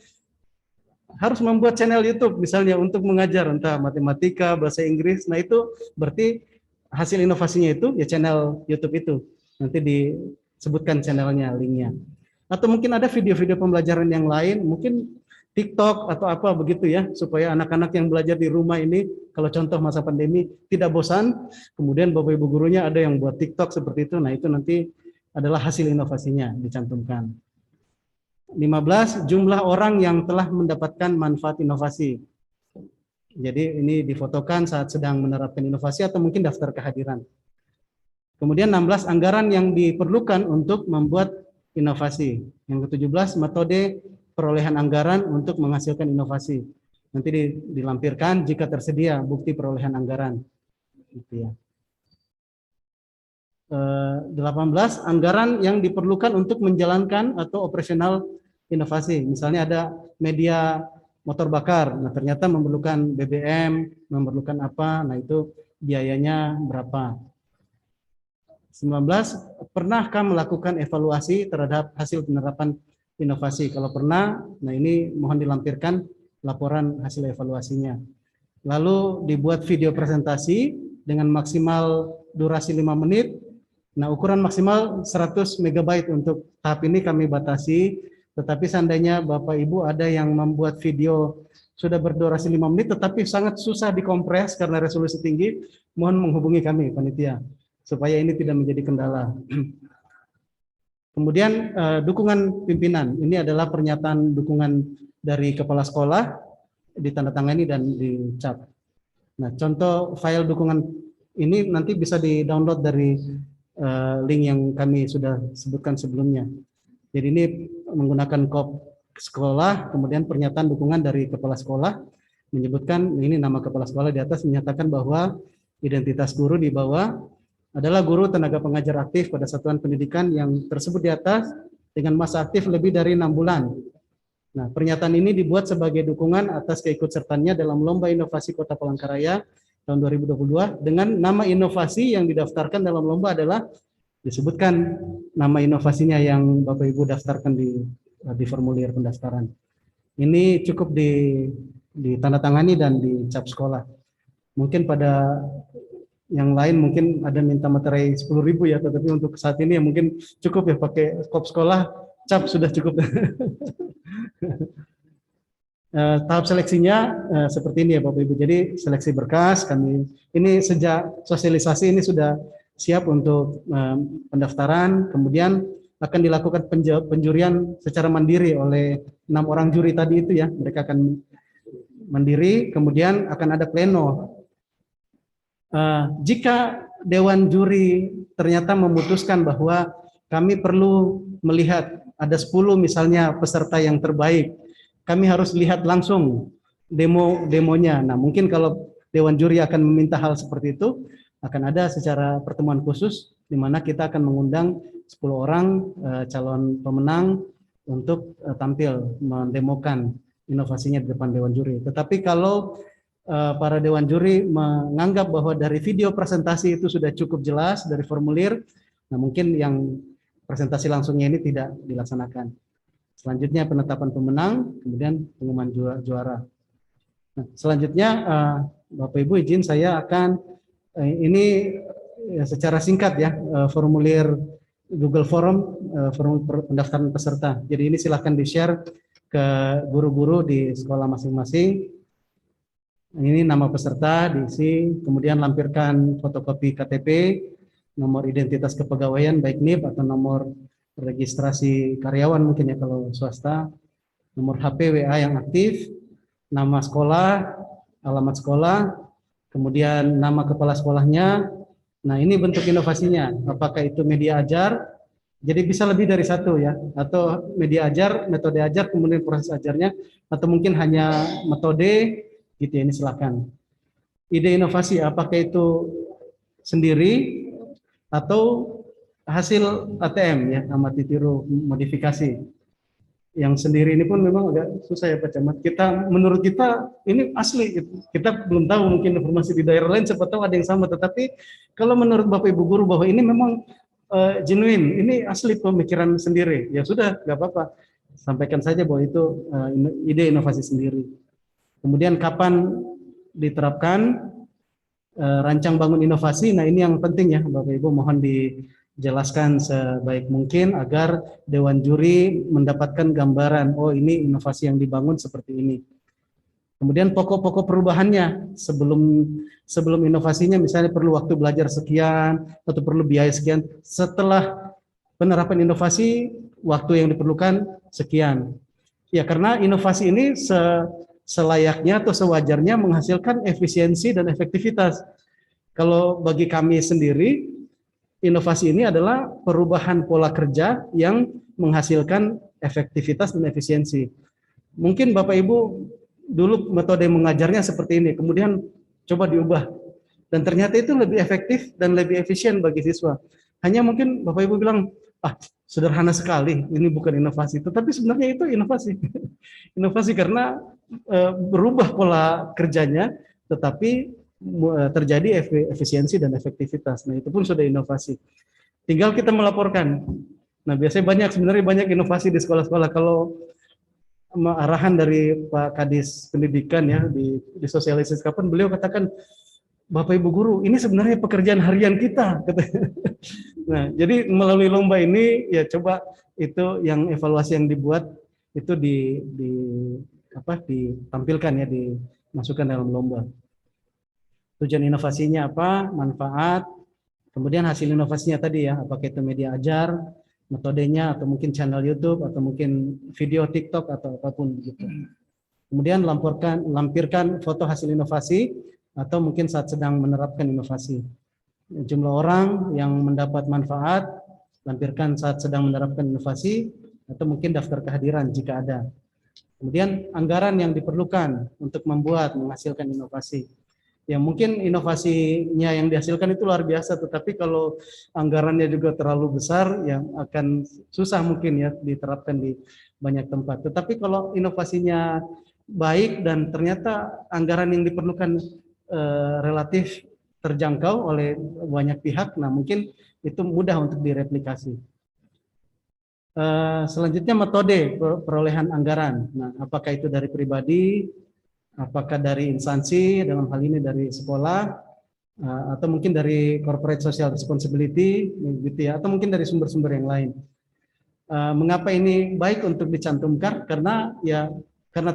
harus membuat channel YouTube misalnya untuk mengajar entah matematika, bahasa Inggris. Nah itu berarti hasil inovasinya itu ya channel YouTube itu. Nanti disebutkan channelnya, linknya. Atau mungkin ada video-video pembelajaran yang lain, mungkin TikTok atau apa begitu ya, supaya anak-anak yang belajar di rumah ini, kalau contoh masa pandemi, tidak bosan. Kemudian Bapak Ibu gurunya ada yang buat TikTok seperti itu, nah itu nanti adalah hasil inovasinya dicantumkan. 15, jumlah orang yang telah mendapatkan manfaat inovasi. Jadi ini difotokan saat sedang menerapkan inovasi atau mungkin daftar kehadiran. Kemudian 16, anggaran yang diperlukan untuk membuat inovasi. Yang ke-17, metode perolehan anggaran untuk menghasilkan inovasi. Nanti dilampirkan jika tersedia bukti perolehan anggaran. Gitu ya. 18 anggaran yang diperlukan untuk menjalankan atau operasional inovasi. Misalnya ada media motor bakar, nah ternyata memerlukan BBM, memerlukan apa, nah itu biayanya berapa. 19, pernahkah melakukan evaluasi terhadap hasil penerapan inovasi? Kalau pernah, nah ini mohon dilampirkan laporan hasil evaluasinya. Lalu dibuat video presentasi dengan maksimal durasi 5 menit. Nah, ukuran maksimal 100 MB untuk tahap ini kami batasi, tetapi seandainya Bapak Ibu ada yang membuat video sudah berdurasi 5 menit tetapi sangat susah dikompres karena resolusi tinggi, mohon menghubungi kami panitia supaya ini tidak menjadi kendala. Kemudian dukungan pimpinan, ini adalah pernyataan dukungan dari kepala sekolah, ditandatangani dan dicap. Nah, contoh file dukungan ini nanti bisa di-download dari link yang kami sudah sebutkan sebelumnya. Jadi ini menggunakan kop sekolah, kemudian pernyataan dukungan dari kepala sekolah, menyebutkan ini nama kepala sekolah di atas, menyatakan bahwa identitas guru di bawah adalah guru tenaga pengajar aktif pada satuan pendidikan yang tersebut di atas dengan masa aktif lebih dari 6 bulan. Nah, pernyataan ini dibuat sebagai dukungan atas keikutsertaannya dalam Lomba Inovasi Kota Palangkaraya tahun 2022 dengan nama inovasi yang didaftarkan dalam lomba adalah disebutkan nama inovasinya yang Bapak Ibu daftarkan di formulir pendaftaran. Ini cukup ditandatangani dan dicap sekolah. Mungkin pada yang lain mungkin ada minta materai 10.000 ya, tetapi untuk saat ini ya mungkin cukup ya pakai kop sekolah, cap sudah cukup. Tahap seleksinya seperti ini ya Bapak Ibu. Jadi seleksi berkas kami ini sejak sosialisasi ini sudah siap untuk pendaftaran, kemudian akan dilakukan penjurian secara mandiri oleh 6 orang juri tadi itu ya. Mereka akan mandiri, kemudian akan ada pleno. Jika dewan juri ternyata memutuskan bahwa kami perlu melihat ada 10 misalnya peserta yang terbaik, kami harus lihat langsung demonya. Nah, mungkin kalau dewan juri akan meminta hal seperti itu, akan ada secara pertemuan khusus di mana kita akan mengundang 10 orang calon pemenang untuk tampil mendemokan inovasinya di depan dewan juri. Tetapi kalau para dewan juri menganggap bahwa dari video presentasi itu sudah cukup jelas dari formulir, nah mungkin yang presentasi langsungnya ini tidak dilaksanakan. Selanjutnya penetapan pemenang, kemudian pengumuman juara. Nah, selanjutnya Bapak Ibu izin saya akan ini secara singkat ya formulir Google Form, formulir pendaftaran peserta. Jadi ini silahkan di-share ke guru-guru di sekolah masing-masing. Ini nama peserta diisi, kemudian lampirkan fotokopi KTP, nomor identitas kepegawaian baik NIP atau nomor registrasi karyawan mungkin ya kalau swasta, nomor HP WA yang aktif, nama sekolah, alamat sekolah, kemudian nama kepala sekolahnya. Nah, ini bentuk inovasinya. Apakah itu media ajar? Jadi bisa lebih dari satu ya, atau media ajar, metode ajar, kemudian proses ajarnya, atau mungkin hanya metode gitu ya, ini silakan. Ide inovasi apakah itu sendiri atau hasil ATM ya, amati tiru modifikasi. Yang sendiri ini pun memang agak susah ya Pak Camat. Menurut kita ini asli, kita belum tahu mungkin informasi di daerah lain siapa tahu ada yang sama, tetapi kalau menurut Bapak Ibu guru bahwa ini memang genuine, ini asli pemikiran sendiri, ya sudah nggak apa-apa, sampaikan saja bahwa itu ide inovasi sendiri. Kemudian kapan diterapkan rancang bangun inovasi, nah ini yang penting ya Bapak Ibu, mohon dijelaskan sebaik mungkin agar dewan juri mendapatkan gambaran, oh ini inovasi yang dibangun seperti ini. Kemudian pokok-pokok perubahannya sebelum inovasinya, misalnya perlu waktu belajar sekian atau perlu biaya sekian, setelah penerapan inovasi waktu yang diperlukan sekian. Ya karena inovasi ini selayaknya atau sewajarnya menghasilkan efisiensi dan efektivitas. Kalau bagi kami sendiri, inovasi ini adalah perubahan pola kerja yang menghasilkan efektivitas dan efisiensi. Mungkin Bapak Ibu dulu metode mengajarnya seperti ini, kemudian coba diubah. Dan ternyata itu lebih efektif dan lebih efisien bagi siswa. Hanya mungkin Bapak Ibu bilang, ah sederhana sekali, ini bukan inovasi. Tetapi sebenarnya itu inovasi. Inovasi karena berubah pola kerjanya, tetapi terjadi efisiensi dan efektivitas. Nah itu pun sudah inovasi. Tinggal kita melaporkan. Nah biasanya sebenarnya banyak inovasi di sekolah-sekolah. Kalau arahan dari Pak Kadis Pendidikan ya di sosialisasi beliau katakan, Bapak Ibu guru, ini sebenarnya pekerjaan harian kita. Nah, jadi melalui lomba ini ya coba itu yang evaluasi yang dibuat itu ditampilkan ya, dimasukkan dalam lomba. Tujuan inovasinya apa? Manfaat. Kemudian hasil inovasinya tadi ya, apakah itu media ajar, metodenya, atau mungkin channel YouTube, atau mungkin video TikTok atau apapun gitu. Kemudian lampirkan foto hasil inovasi, atau mungkin saat sedang menerapkan inovasi. Jumlah orang yang mendapat manfaat, lampirkan saat sedang menerapkan inovasi, atau mungkin daftar kehadiran jika ada. Kemudian anggaran yang diperlukan untuk menghasilkan inovasi. Ya mungkin inovasinya yang dihasilkan itu luar biasa, tetapi kalau anggarannya juga terlalu besar, ya akan susah mungkin ya diterapkan di banyak tempat. Tetapi kalau inovasinya baik dan ternyata anggaran yang diperlukan relatif terjangkau oleh banyak pihak, nah mungkin itu mudah untuk direplikasi. Selanjutnya metode perolehan anggaran. Nah, apakah itu dari pribadi, apakah dari instansi, dalam hal ini dari sekolah, atau mungkin dari corporate social responsibility, gitu ya, atau mungkin dari sumber-sumber yang lain. Mengapa ini baik untuk dicantumkan? Karena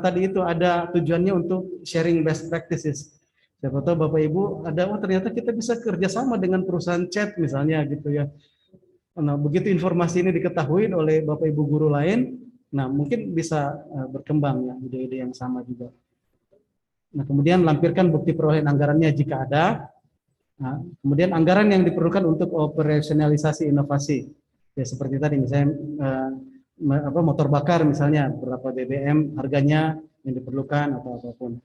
tadi itu ada tujuannya untuk sharing best practices. Siapa tahu Bapak Ibu ternyata kita bisa kerjasama dengan perusahaan chat misalnya gitu ya. Nah begitu informasi ini diketahui oleh Bapak Ibu guru lain, nah mungkin bisa berkembang ya ide-ide yang sama juga. Nah kemudian lampirkan bukti perolehan anggarannya jika ada. Nah, kemudian anggaran yang diperlukan untuk operasionalisasi inovasi. Ya seperti tadi misalnya motor bakar misalnya berapa BBM harganya yang diperlukan atau apapun.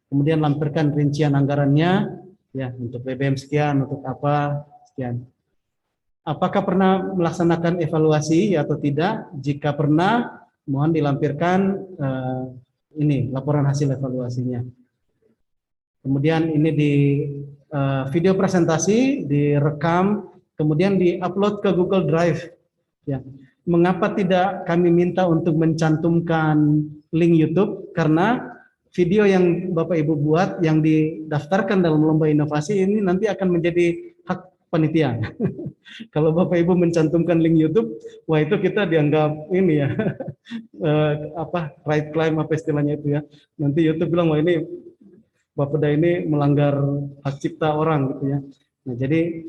Kemudian lampirkan rincian anggarannya, ya untuk BBM sekian, untuk apa sekian. Apakah pernah melaksanakan evaluasi atau tidak? Jika pernah, mohon dilampirkan laporan hasil evaluasinya. Kemudian ini di video presentasi direkam, kemudian diupload ke Google Drive. Ya, mengapa tidak kami minta untuk mencantumkan link YouTube? Karena video yang Bapak Ibu buat yang didaftarkan dalam lomba inovasi ini nanti akan menjadi hak panitia. Kalau Bapak Ibu mencantumkan link YouTube, wah itu kita dianggap ini ya right claim apa istilahnya itu ya. Nanti YouTube bilang wah ini Bapeda ini melanggar hak cipta orang gitu ya. Nah jadi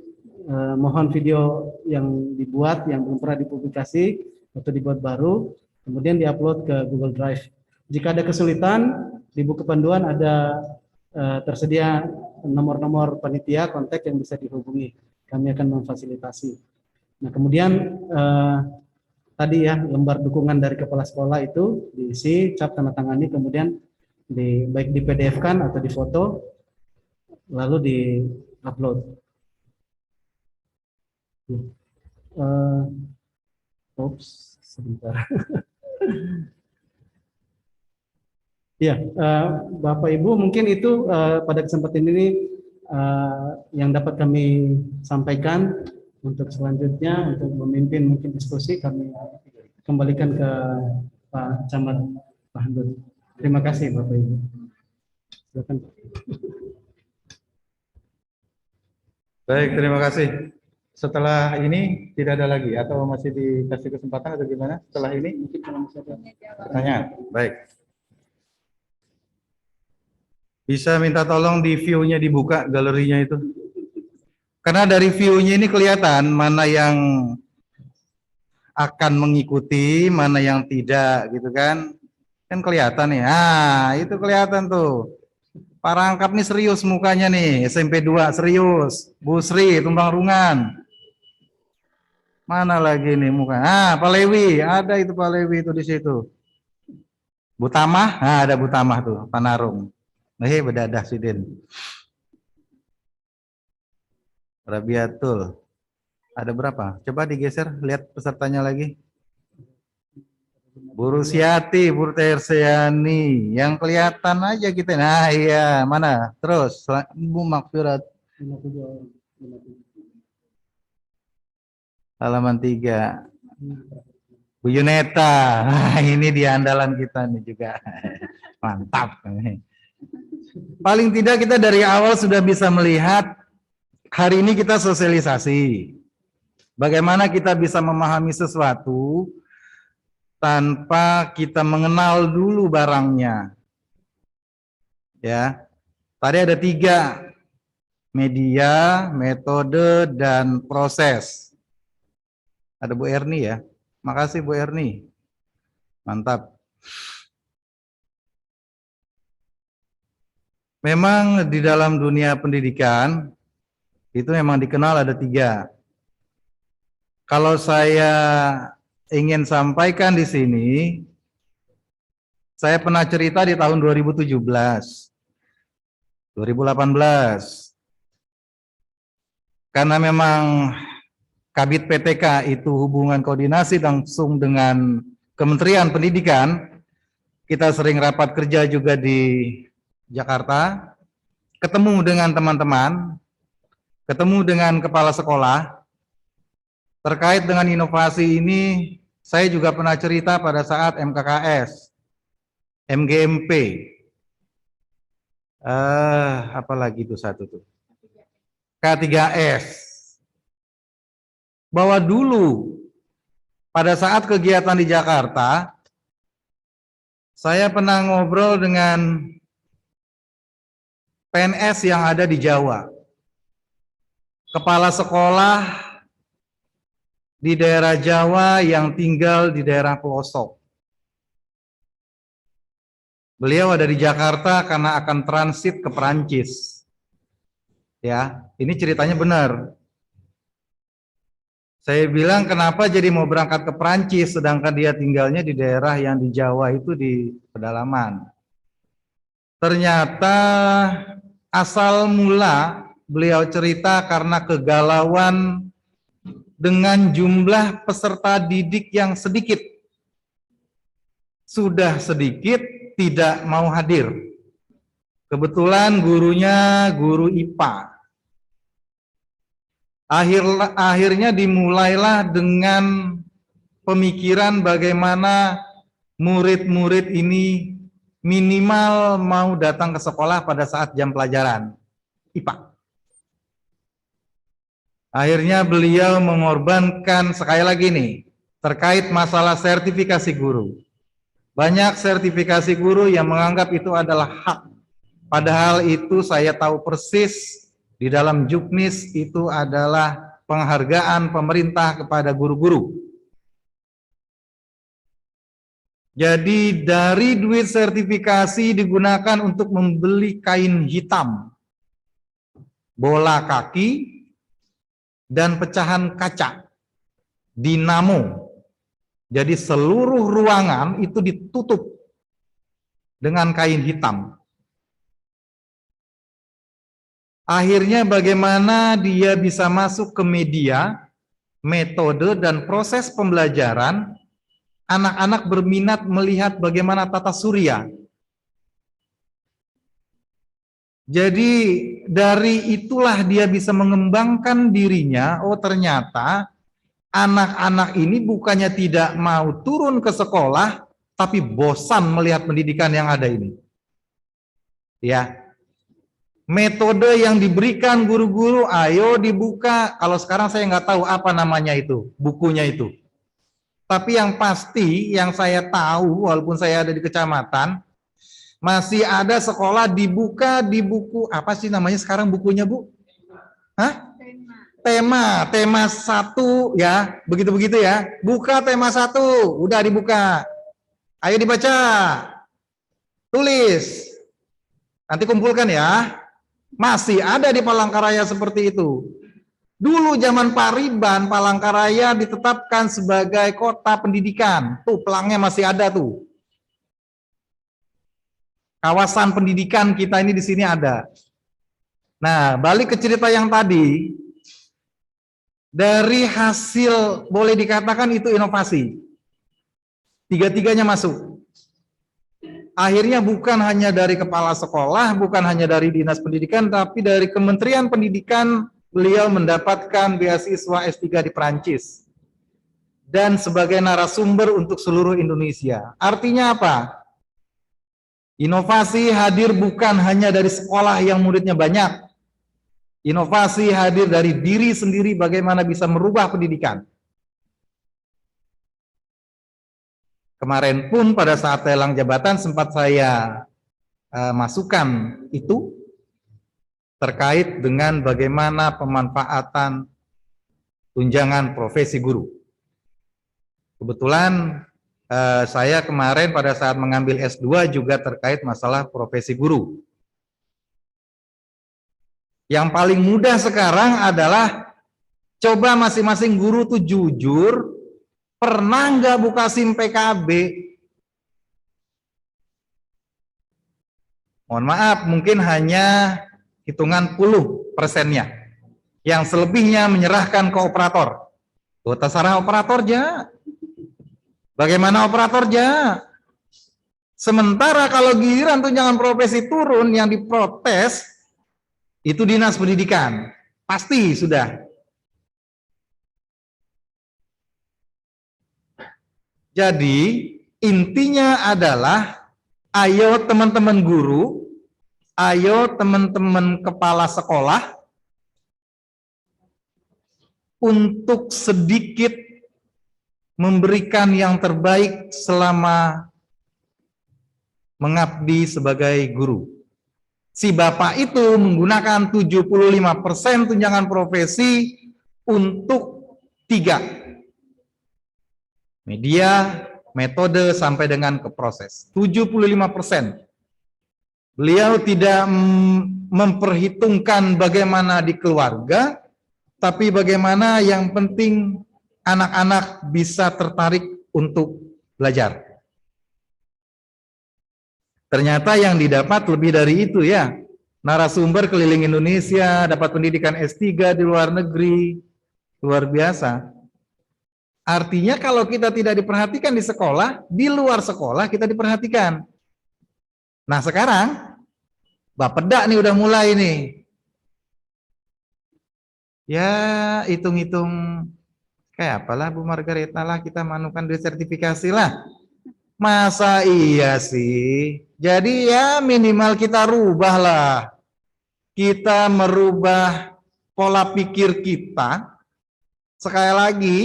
mohon video yang dibuat yang belum pernah dipublikasi atau dibuat baru, kemudian diupload ke Google Drive. Jika ada kesulitan, di buku panduan ada tersedia nomor-nomor panitia kontak yang bisa dihubungi. Kami akan memfasilitasi. Nah kemudian tadi ya lembar dukungan dari kepala sekolah itu diisi, cap tanda tangani, kemudian baik di PDF-kan atau di foto, lalu di-upload. Sebentar. Ya, Bapak Ibu mungkin itu pada kesempatan ini yang dapat kami sampaikan. Untuk selanjutnya untuk memimpin mungkin diskusi kami kembalikan ke Pak Camat Pak Handun. Terima kasih Bapak Ibu. Silakan. Baik, terima kasih. Setelah ini tidak ada lagi atau masih dikasih kesempatan atau gimana? Setelah ini mungkin pertanyaan. Baik. Bisa minta tolong di view-nya dibuka galerinya itu. Karena dari view-nya ini kelihatan mana yang akan mengikuti, mana yang tidak gitu kan. Kan kelihatan nih. Ah, itu kelihatan tuh. Pak Rangkap nih serius mukanya nih, SMP 2 serius. Bu Sri Tumbang Rungan. Mana lagi nih muka? Ah, Pak Lewi, ada itu Pak Lewi itu di situ. Bu Tamah, nah ada Bu Tamah tuh, Panarung. Nah, bedadah Sidin. Rabiatul. Ada berapa? Coba digeser, lihat pesertanya lagi. Bu Rusiati, Bu Tersiani, yang kelihatan aja kita. Nah iya, mana? Terus, Bu Makfirat. Halaman 3. Bu Yuneta, nah, ini di andalan kita nih juga. Mantap. Paling tidak kita dari awal sudah bisa melihat hari ini kita sosialisasi. Bagaimana kita bisa memahami sesuatu tanpa kita mengenal dulu barangnya. Ya. Tadi ada 3. Media, metode, dan proses. Ada Bu Erni ya. Makasih Bu Erni. Mantap. Memang di dalam dunia pendidikan itu memang dikenal ada 3. Kalau saya ingin sampaikan di sini, saya pernah cerita di tahun 2017, 2018. Karena memang Kabid PTK itu hubungan koordinasi langsung dengan Kementerian Pendidikan, kita sering rapat kerja juga di Jakarta, ketemu dengan teman-teman, ketemu dengan kepala sekolah. Terkait dengan inovasi ini, saya juga pernah cerita pada saat MKKS, MGMP, apalagi itu satu tuh, K3S. Bahwa dulu pada saat kegiatan di Jakarta, saya pernah ngobrol dengan PNS yang ada di Jawa, kepala sekolah di daerah Jawa yang tinggal di daerah pelosok. Beliau ada di Jakarta karena akan transit ke Perancis. Ya, ini ceritanya benar. Saya bilang kenapa jadi mau berangkat ke Perancis sedangkan dia tinggalnya di daerah yang di Jawa itu di pedalaman. Ternyata asal mula beliau cerita karena kegalauan dengan jumlah peserta didik yang sedikit. Sudah sedikit tidak mau hadir. Kebetulan gurunya guru IPA. Akhirnya dimulailah dengan pemikiran bagaimana murid-murid ini minimal mau datang ke sekolah pada saat jam pelajaran IPA. Akhirnya beliau mengorbankan, sekali lagi nih, terkait masalah sertifikasi guru. Banyak sertifikasi guru yang menganggap itu adalah hak. Padahal itu saya tahu persis di dalam Juknis itu adalah penghargaan pemerintah kepada guru-guru. Jadi dari duit sertifikasi digunakan untuk membeli kain hitam, bola kaki, dan pecahan kaca, dinamo. Jadi seluruh ruangan itu ditutup dengan kain hitam. Akhirnya bagaimana dia bisa masuk ke media, metode, dan proses pembelajaran, anak-anak berminat melihat bagaimana tata surya. Jadi dari itulah dia bisa mengembangkan dirinya, oh ternyata anak-anak ini bukannya tidak mau turun ke sekolah, tapi bosan melihat pendidikan yang ada ini. Ya. Metode yang diberikan guru-guru, ayo dibuka. Kalau sekarang saya nggak tahu apa namanya itu, bukunya itu. Tapi yang pasti, yang saya tahu, walaupun saya ada di kecamatan, masih ada sekolah dibuka di buku, apa sih namanya sekarang bukunya, Bu? Hah? Tema 1 ya, begitu-begitu ya. Buka tema 1, udah dibuka. Ayo dibaca. Tulis. Nanti kumpulkan ya. Masih ada di Palangkaraya seperti itu. Dulu zaman Pak Riban, Palangkaraya ditetapkan sebagai kota pendidikan. Tuh pelangnya masih ada tuh. Kawasan pendidikan kita ini di sini ada. Nah, balik ke cerita yang tadi. Dari hasil boleh dikatakan itu inovasi. Tiga-tiganya masuk. Akhirnya bukan hanya dari kepala sekolah, bukan hanya dari dinas pendidikan, tapi dari Kementerian Pendidikan beliau mendapatkan beasiswa S3 di Perancis. Dan sebagai narasumber untuk seluruh Indonesia. Artinya apa? Inovasi hadir bukan hanya dari sekolah yang muridnya banyak. Inovasi hadir dari diri sendiri bagaimana bisa merubah pendidikan. Kemarin pun pada saat lelang jabatan sempat saya masukkan itu terkait dengan bagaimana pemanfaatan tunjangan profesi guru. Kebetulan saya kemarin pada saat mengambil S2 juga terkait masalah profesi guru. Yang paling mudah sekarang adalah coba masing-masing guru tuh jujur, pernah nggak buka SIM PKB? Mohon maaf, mungkin hanya hitungan puluh persennya. Yang selebihnya menyerahkan ke operator. Tuh, terserah operator aja. Bagaimana operator aja? Sementara kalau giliran tunjangan profesi turun yang diprotes, itu dinas pendidikan, pasti sudah. Jadi intinya adalah, ayo teman-teman guru, ayo teman-teman kepala sekolah, untuk sedikit memberikan yang terbaik selama mengabdi sebagai guru. Si bapak itu menggunakan 75% tunjangan profesi untuk 3. Media, metode, sampai dengan ke proses. 75%. Beliau tidak memperhitungkan bagaimana di keluarga, tapi bagaimana yang penting anak-anak bisa tertarik untuk belajar. Ternyata yang didapat lebih dari itu ya. Narasumber keliling Indonesia, dapat pendidikan S3 di luar negeri, luar biasa. Artinya kalau kita tidak diperhatikan di sekolah, di luar sekolah kita diperhatikan. Nah sekarang, Bapeda nih udah mulai nih. Ya hitung-hitung, kayak apalah Bu Margareta lah, kita manukan desertifikasi lah. Masa iya sih? Jadi ya minimal kita rubahlah. Kita merubah pola pikir kita. Sekali lagi,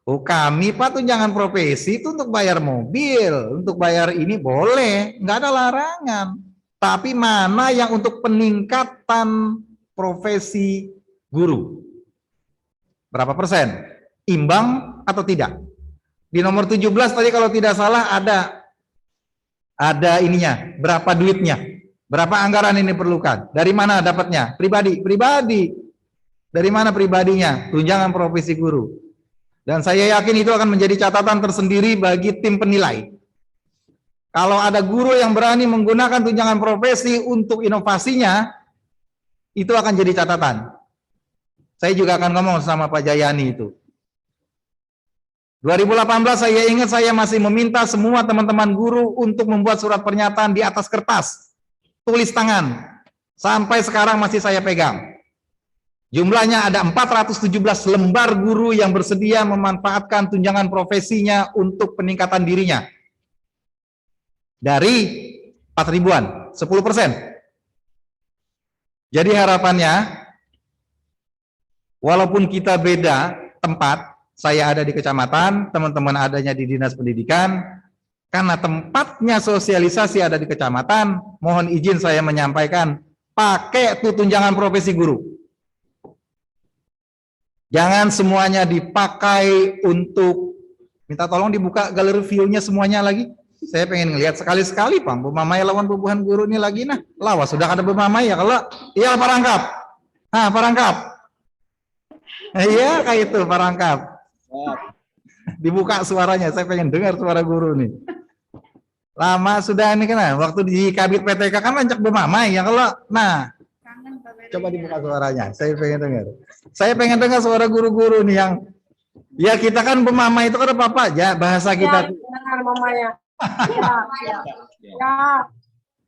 oh kami Pak tunjangan profesi itu untuk bayar mobil, untuk bayar ini boleh, nggak ada larangan. Tapi mana yang untuk peningkatan profesi guru? Berapa persen? Imbang atau tidak? Di nomor 17 tadi kalau tidak salah ada ininya, berapa duitnya, berapa anggaran ini diperlukan, dari mana dapatnya? Pribadi. Dari mana pribadinya? Tunjangan profesi guru. Dan saya yakin itu akan menjadi catatan tersendiri bagi tim penilai. Kalau ada guru yang berani menggunakan tunjangan profesi untuk inovasinya, itu akan jadi catatan. Saya juga akan ngomong sama Pak Jayani itu. 2018 saya ingat saya masih meminta semua teman-teman guru untuk membuat surat pernyataan di atas kertas, tulis tangan. Sampai sekarang masih saya pegang. Jumlahnya ada 417 lembar guru yang bersedia memanfaatkan tunjangan profesinya untuk peningkatan dirinya. Dari 4.000-an, 10%. Jadi harapannya, walaupun kita beda tempat, saya ada di kecamatan, teman-teman adanya di dinas pendidikan, karena tempatnya sosialisasi ada di kecamatan, mohon izin saya menyampaikan, pakai tuh tunjangan profesi guru. Jangan semuanya dipakai untuk, minta tolong dibuka galeri view-nya semuanya lagi. Saya pengen ngelihat sekali-sekali, Pak, Bu Mamai lawan bubuhan guru ini lagi, nah. Lawas, sudah ada Bu Mamai ya, kalau, iya Pak Rangkap. Nah, Pak Rangkap. Iya, kayak itu Pak Rangkap. Dibuka suaranya, saya pengen dengar suara guru nih. Lama sudah ini kan, waktu di Kabit PTK kan lancak Bu Mamai ya kalau, nah. Coba dibuka suaranya. Saya pengen dengar. Saya pengen dengar suara guru-guru nih yang ya kita kan pemama itu kan apa ya bahasa kita. Dengar mamanya. Ya.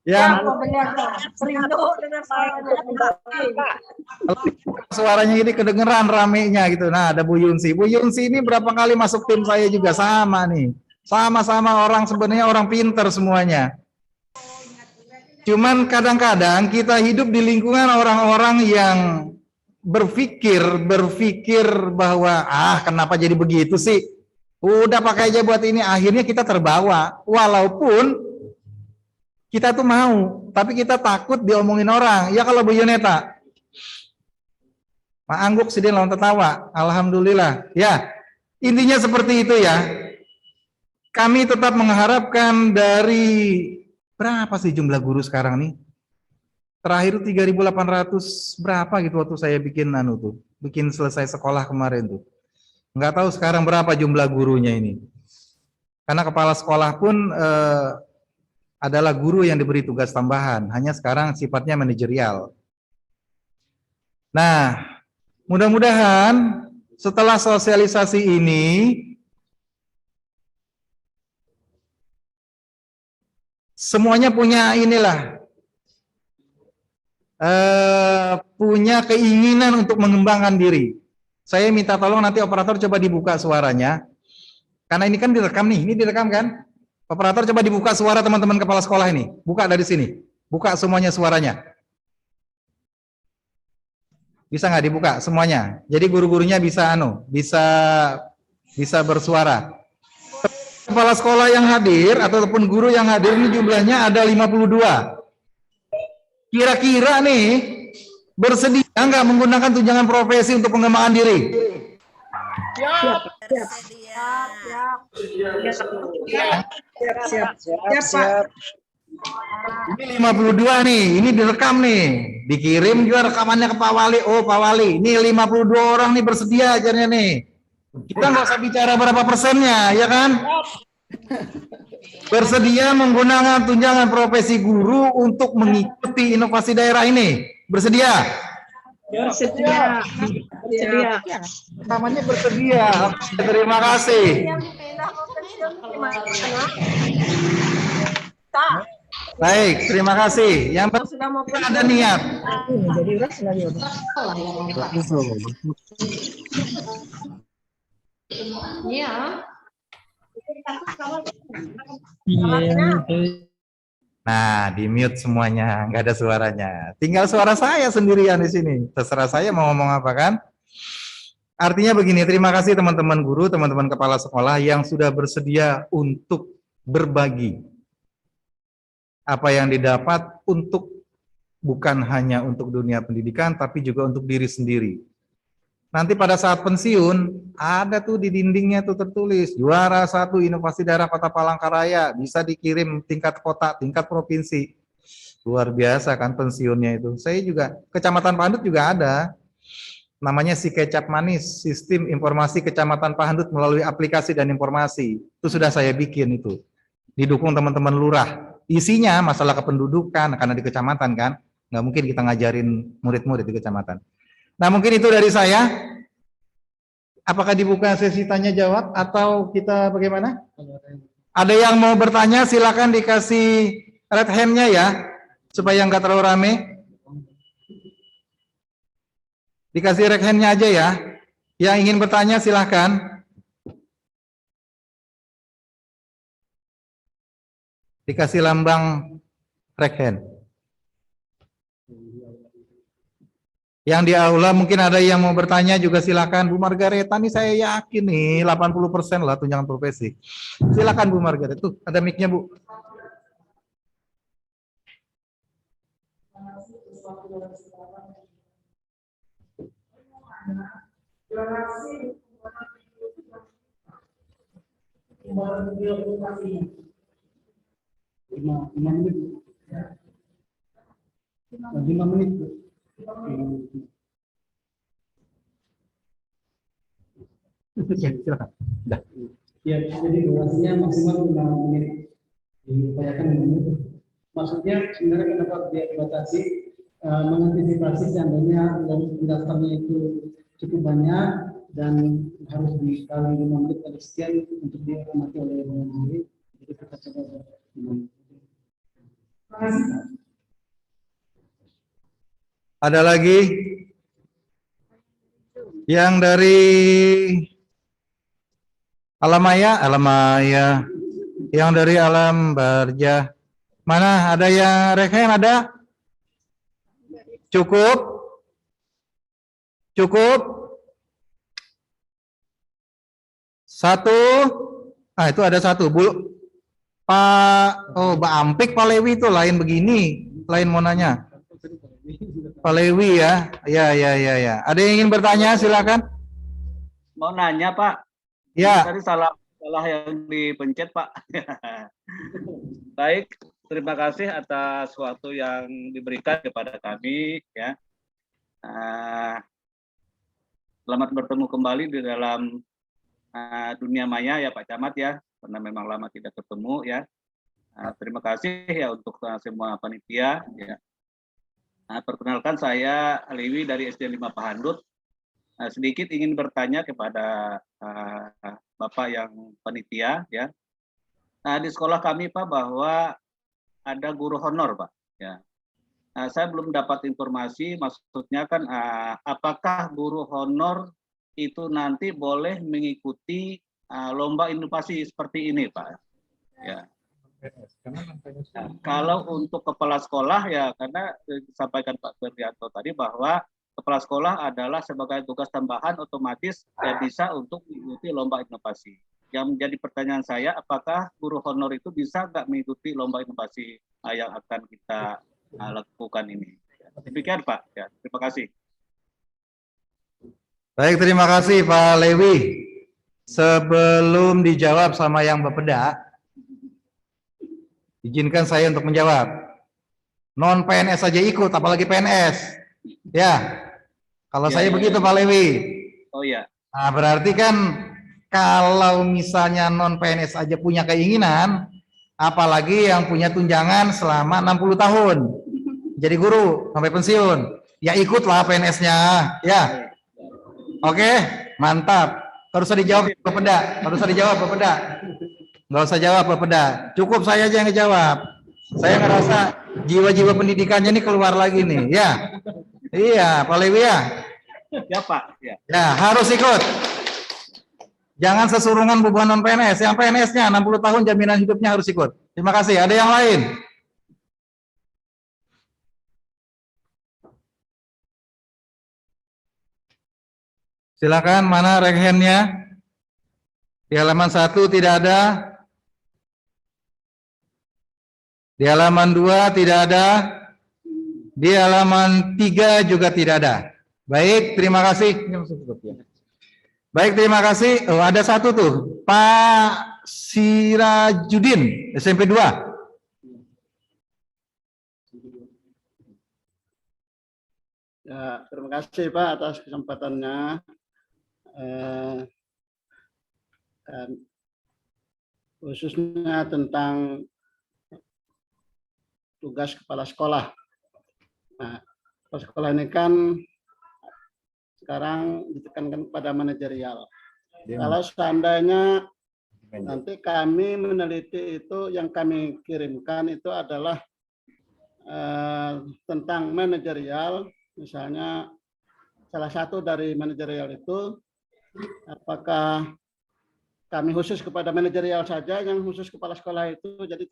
Ya, Benar. Rindu dengan suaranya ini kedengeran ramenya gitu. Nah, ada Bu Yunsi. Bu Yunsi ini berapa kali masuk tim saya juga sama nih. Sama-sama orang sebenarnya orang pinter semuanya. Cuman kadang-kadang kita hidup di lingkungan orang-orang yang berpikir bahwa kenapa jadi begitu sih? Udah pakai aja buat ini, akhirnya kita terbawa. Walaupun kita tuh mau, tapi kita takut diomongin orang. Ya kalau Bu Yuneta. Pak Angguk sedih lawan tertawa. Alhamdulillah. Ya, intinya seperti itu ya. Kami tetap mengharapkan dari berapa sih jumlah guru sekarang nih? Terakhir 3.800 berapa gitu waktu saya bikin bikin selesai sekolah kemarin tuh. Nggak tahu sekarang berapa jumlah gurunya ini. Karena kepala sekolah pun adalah guru yang diberi tugas tambahan, hanya sekarang sifatnya manajerial. Nah, mudah-mudahan setelah sosialisasi ini semuanya punya punya keinginan untuk mengembangkan diri. Saya minta tolong nanti operator coba dibuka suaranya. Karena ini kan direkam nih, ini direkam kan? Operator coba dibuka suara teman-teman kepala sekolah ini. Buka dari sini. Buka semuanya suaranya. Bisa nggak dibuka semuanya? Jadi guru-gurunya bisa bisa bersuara. Kepala sekolah yang hadir ataupun guru yang hadir ini jumlahnya ada 52. Kira-kira nih bersedia nggak menggunakan tunjangan profesi untuk pengembangan diri? Siap. Ini 52 nih, ini direkam nih. Dikirim juga rekamannya ke Pak Wali. Oh Pak Wali, ini 52 orang nih bersedia ajarnya nih. Kita nggak usah bicara berapa persennya, ya kan? Bersedia menggunakan tunjangan profesi guru untuk mengikuti inovasi daerah ini. Bersedia? Bersedia. Namanya bersedia. Terima kasih. Baik, terima kasih. Yang penting ada niat. Nah, di mute semuanya, nggak ada suaranya. Tinggal suara saya sendirian di sini. Terserah saya mau ngomong apa kan. Artinya begini, terima kasih teman-teman guru, teman-teman kepala sekolah yang sudah bersedia untuk berbagi apa yang didapat untuk bukan hanya untuk dunia pendidikan, tapi juga untuk diri sendiri. Nanti pada saat pensiun, ada tuh di dindingnya tuh tertulis, juara 1 inovasi daerah Kota Palangkaraya, bisa dikirim tingkat kota, tingkat provinsi. Luar biasa kan pensiunnya itu. Saya juga, Kecamatan Pahandut juga ada, namanya Si Kecap Manis, Sistem Informasi Kecamatan Pahandut melalui aplikasi dan informasi. Itu sudah saya bikin itu. Didukung teman-teman lurah. Isinya masalah kependudukan, karena di kecamatan kan, nggak mungkin kita ngajarin murid-murid di kecamatan. Nah mungkin itu dari saya. Apakah dibuka sesi tanya jawab atau kita bagaimana? Ada yang mau bertanya silakan dikasih red hand-nya ya, supaya nggak terlalu rame. Dikasih red hand-nya aja ya. Yang ingin bertanya silakan. Dikasih lambang red hand. Yang di aula mungkin ada yang mau bertanya juga silakan. Bu Margareta nih saya yakin nih 80% lah tunjangan profesi. Silakan Bu Margareta. Tuh ada mic-nya Bu. Lima menit. Ya, silakan. Dah. Ya, jadi durasinya maksimal 5 menit. Diupayakan 5 menit. Maksudnya sebenarnya kenapa dia dibatasi? mengantisipasi seandainya daftarnya itu cukup banyak dan harus dikali 5 menit kali sekian untuk diamati oleh pengemudi. Jadi kita coba. Ada lagi yang dari Alamaya, yang dari Alam Barja. Mana ada yang Reken ada? Cukup? Cukup? Satu? Ah, itu ada satu. Mbak Ampik, Pak Lewi itu lain begini. Lain mau nanya. Pak Lewi ya. Ya. Ada yang ingin bertanya, silakan. Mau nanya, Pak. Ya. Tadi salah yang dipencet, Pak. Baik, terima kasih atas waktu yang diberikan kepada kami, ya. Selamat bertemu kembali di dalam dunia maya ya Pak Camat ya, karena memang lama tidak ketemu ya. Terima kasih ya untuk semua panitia ya. Perkenalkan saya Lewi dari SD 5 Pahandut. Sedikit ingin bertanya kepada Bapak yang panitia ya. Di sekolah kami Pak bahwa ada guru honor Pak ya. Saya belum dapat informasi, maksudnya kan apakah guru honor itu nanti boleh mengikuti lomba inovasi seperti ini Pak ya. Kalau untuk kepala sekolah ya, karena disampaikan Pak Berlianto tadi bahwa kepala sekolah adalah sebagai tugas tambahan otomatis ya bisa untuk mengikuti lomba inovasi. Yang menjadi pertanyaan saya, apakah guru honor itu bisa nggak mengikuti lomba inovasi yang akan kita lakukan ini? Demikian Pak. Ya, terima kasih. Baik, terima kasih Pak Lewi. Sebelum dijawab sama yang Bapeda, izinkan saya untuk menjawab. Non PNS saja ikut, apalagi PNS. Ya, kalau saya begitu Pak Lewi. Oh ya. Nah, berarti kan kalau misalnya non PNS aja punya keinginan, apalagi yang punya tunjangan selama 60 tahun. Jadi guru sampai pensiun. Ya ikutlah PNS-nya, ya. Oke, mantap. Harus dijawab Bapeda, Nggak usah jawab Bapeda. Cukup saya aja yang ngejawab. Saya ngerasa jiwa-jiwa pendidikannya ini keluar lagi nih, ya. Iya, Pak Lewi ya. Ya Pak. Ya. Ya, harus ikut. Jangan sesurungan beban non PNS. Yang PNS-nya 60 tahun jaminan hidupnya harus ikut. Terima kasih. Ada yang lain? Silakan, mana rekennya? Di halaman 1 tidak ada. Di halaman 2 tidak ada. Di halaman 3 juga tidak ada. Baik, terima kasih. Baik, terima kasih. Oh, ada satu tuh, Pak Sirajudin, SMP 2. Ya, terima kasih Pak atas kesempatannya. Khususnya tentang tugas kepala sekolah. Nah, kepala sekolah ini kan sekarang ditekankan pada manajerial. Kalau seandainya nanti kami meneliti itu, yang kami kirimkan itu adalah tentang manajerial, misalnya salah satu dari manajerial itu, apakah kami khusus kepada manajerial saja, yang khusus kepala sekolah itu, jadi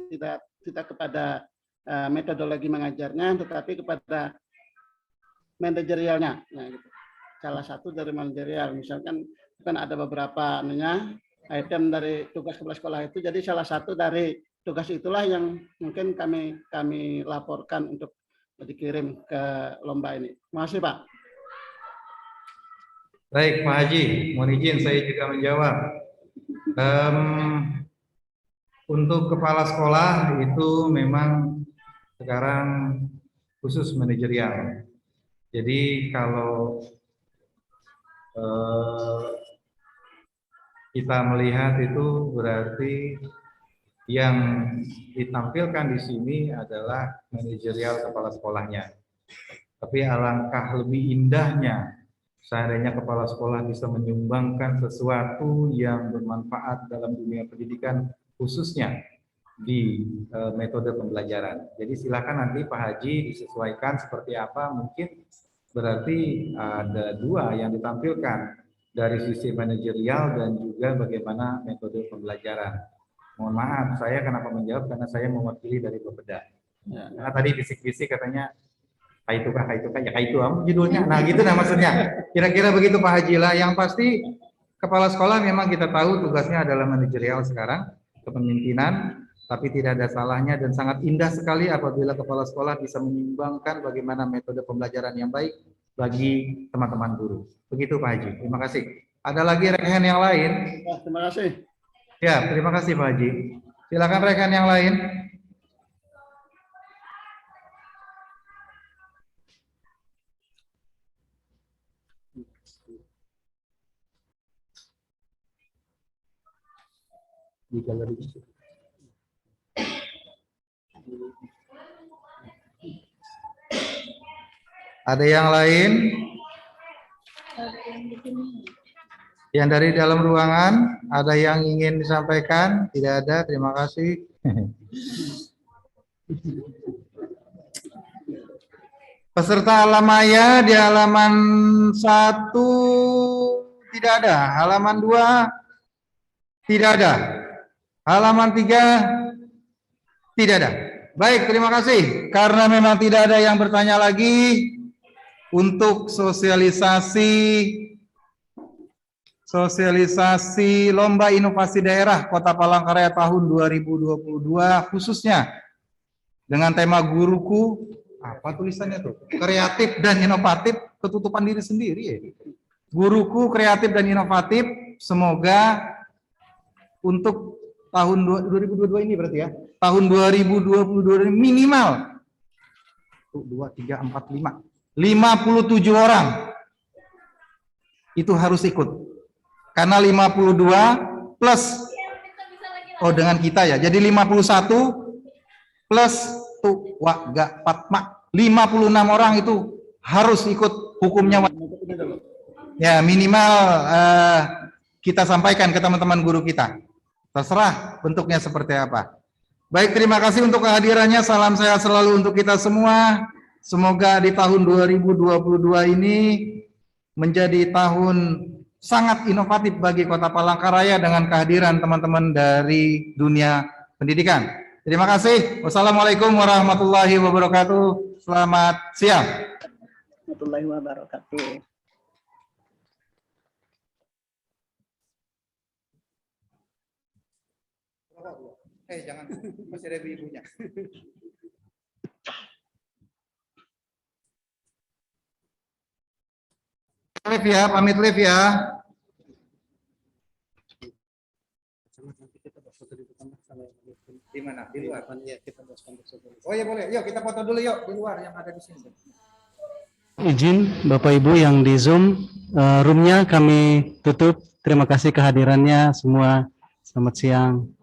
tidak kepada metodologi mengajarnya, tetapi kepada manajerialnya. Nah, gitu. Salah satu dari manajerial, misalkan kan ada beberapa item dari tugas kepala sekolah itu, jadi salah satu dari tugas itulah yang mungkin kami laporkan untuk dikirim ke lomba ini. Terima kasih Pak. Baik, Pak Haji, mohon izin saya juga menjawab. Untuk kepala sekolah itu memang sekarang khusus manajerial. Jadi kalau kita melihat itu berarti yang ditampilkan di sini adalah manajerial kepala sekolahnya. Tapi alangkah lebih indahnya seandainya kepala sekolah bisa menyumbangkan sesuatu yang bermanfaat dalam dunia pendidikan, khususnya di metode pembelajaran. Jadi silakan nanti Pak Haji disesuaikan seperti apa, mungkin berarti ada dua yang ditampilkan dari sisi manajerial dan juga bagaimana metode pembelajaran. Mohon maaf, saya kenapa menjawab, karena saya mewakili dari Bapeda. Ya, karena tadi bisik-bisik katanya kaitukah, ya kaitu judulnya. Nah gitu nah maksudnya. Kira-kira begitu Pak Haji lah. Yang pasti kepala sekolah memang kita tahu tugasnya adalah manajerial sekarang, kepemimpinan, tapi tidak ada salahnya dan sangat indah sekali apabila kepala sekolah bisa menyumbangkan bagaimana metode pembelajaran yang baik bagi teman-teman guru. Begitu Pak Haji. Terima kasih. Ada lagi rekan yang lain? Ya, terima kasih. Ya, terima kasih Pak Haji. Silakan rekan yang lain. Di galeri. Ada yang lain? Yang dari dalam ruangan, ada yang ingin disampaikan? Tidak ada, terima kasih. Peserta Alamaya di halaman 1 tidak ada, halaman 2 tidak ada, halaman 3 tidak ada. Baik, terima kasih. Karena memang tidak ada yang bertanya lagi, untuk sosialisasi Lomba Inovasi Daerah Kota Palangkaraya tahun 2022 khususnya dengan tema guruku, apa tulisannya tuh? Kreatif dan inovatif, ketutupan diri sendiri ya. Guruku kreatif dan inovatif, semoga untuk tahun 2022 ini berarti ya. Tahun 2022 ini minimal 1, 2, 3, 4, 5 57 orang itu harus ikut. Karena 52 plus dengan kita ya. Jadi 51 plus tuh Gak Fatma 56 orang itu harus ikut, hukumnya ya minimal kita sampaikan ke teman-teman guru kita. Terserah bentuknya seperti apa. Baik, terima kasih untuk kehadirannya. Salam sehat selalu untuk kita semua. Semoga di tahun 2022 ini menjadi tahun sangat inovatif bagi Kota Palangkaraya dengan kehadiran teman-teman dari dunia pendidikan. Terima kasih. Wassalamualaikum warahmatullahi wabarakatuh. Selamat siang. Warahmatullahi wabarakatuh. Jangan, masih ada ibunya. Live ya, pamit live ya. Di mana? Di luar. Oh ya boleh. Yuk kita foto dulu yuk di luar yang ada di sini. Izin Bapak Ibu yang di Zoom, roomnya kami tutup. Terima kasih kehadirannya semua. Selamat siang.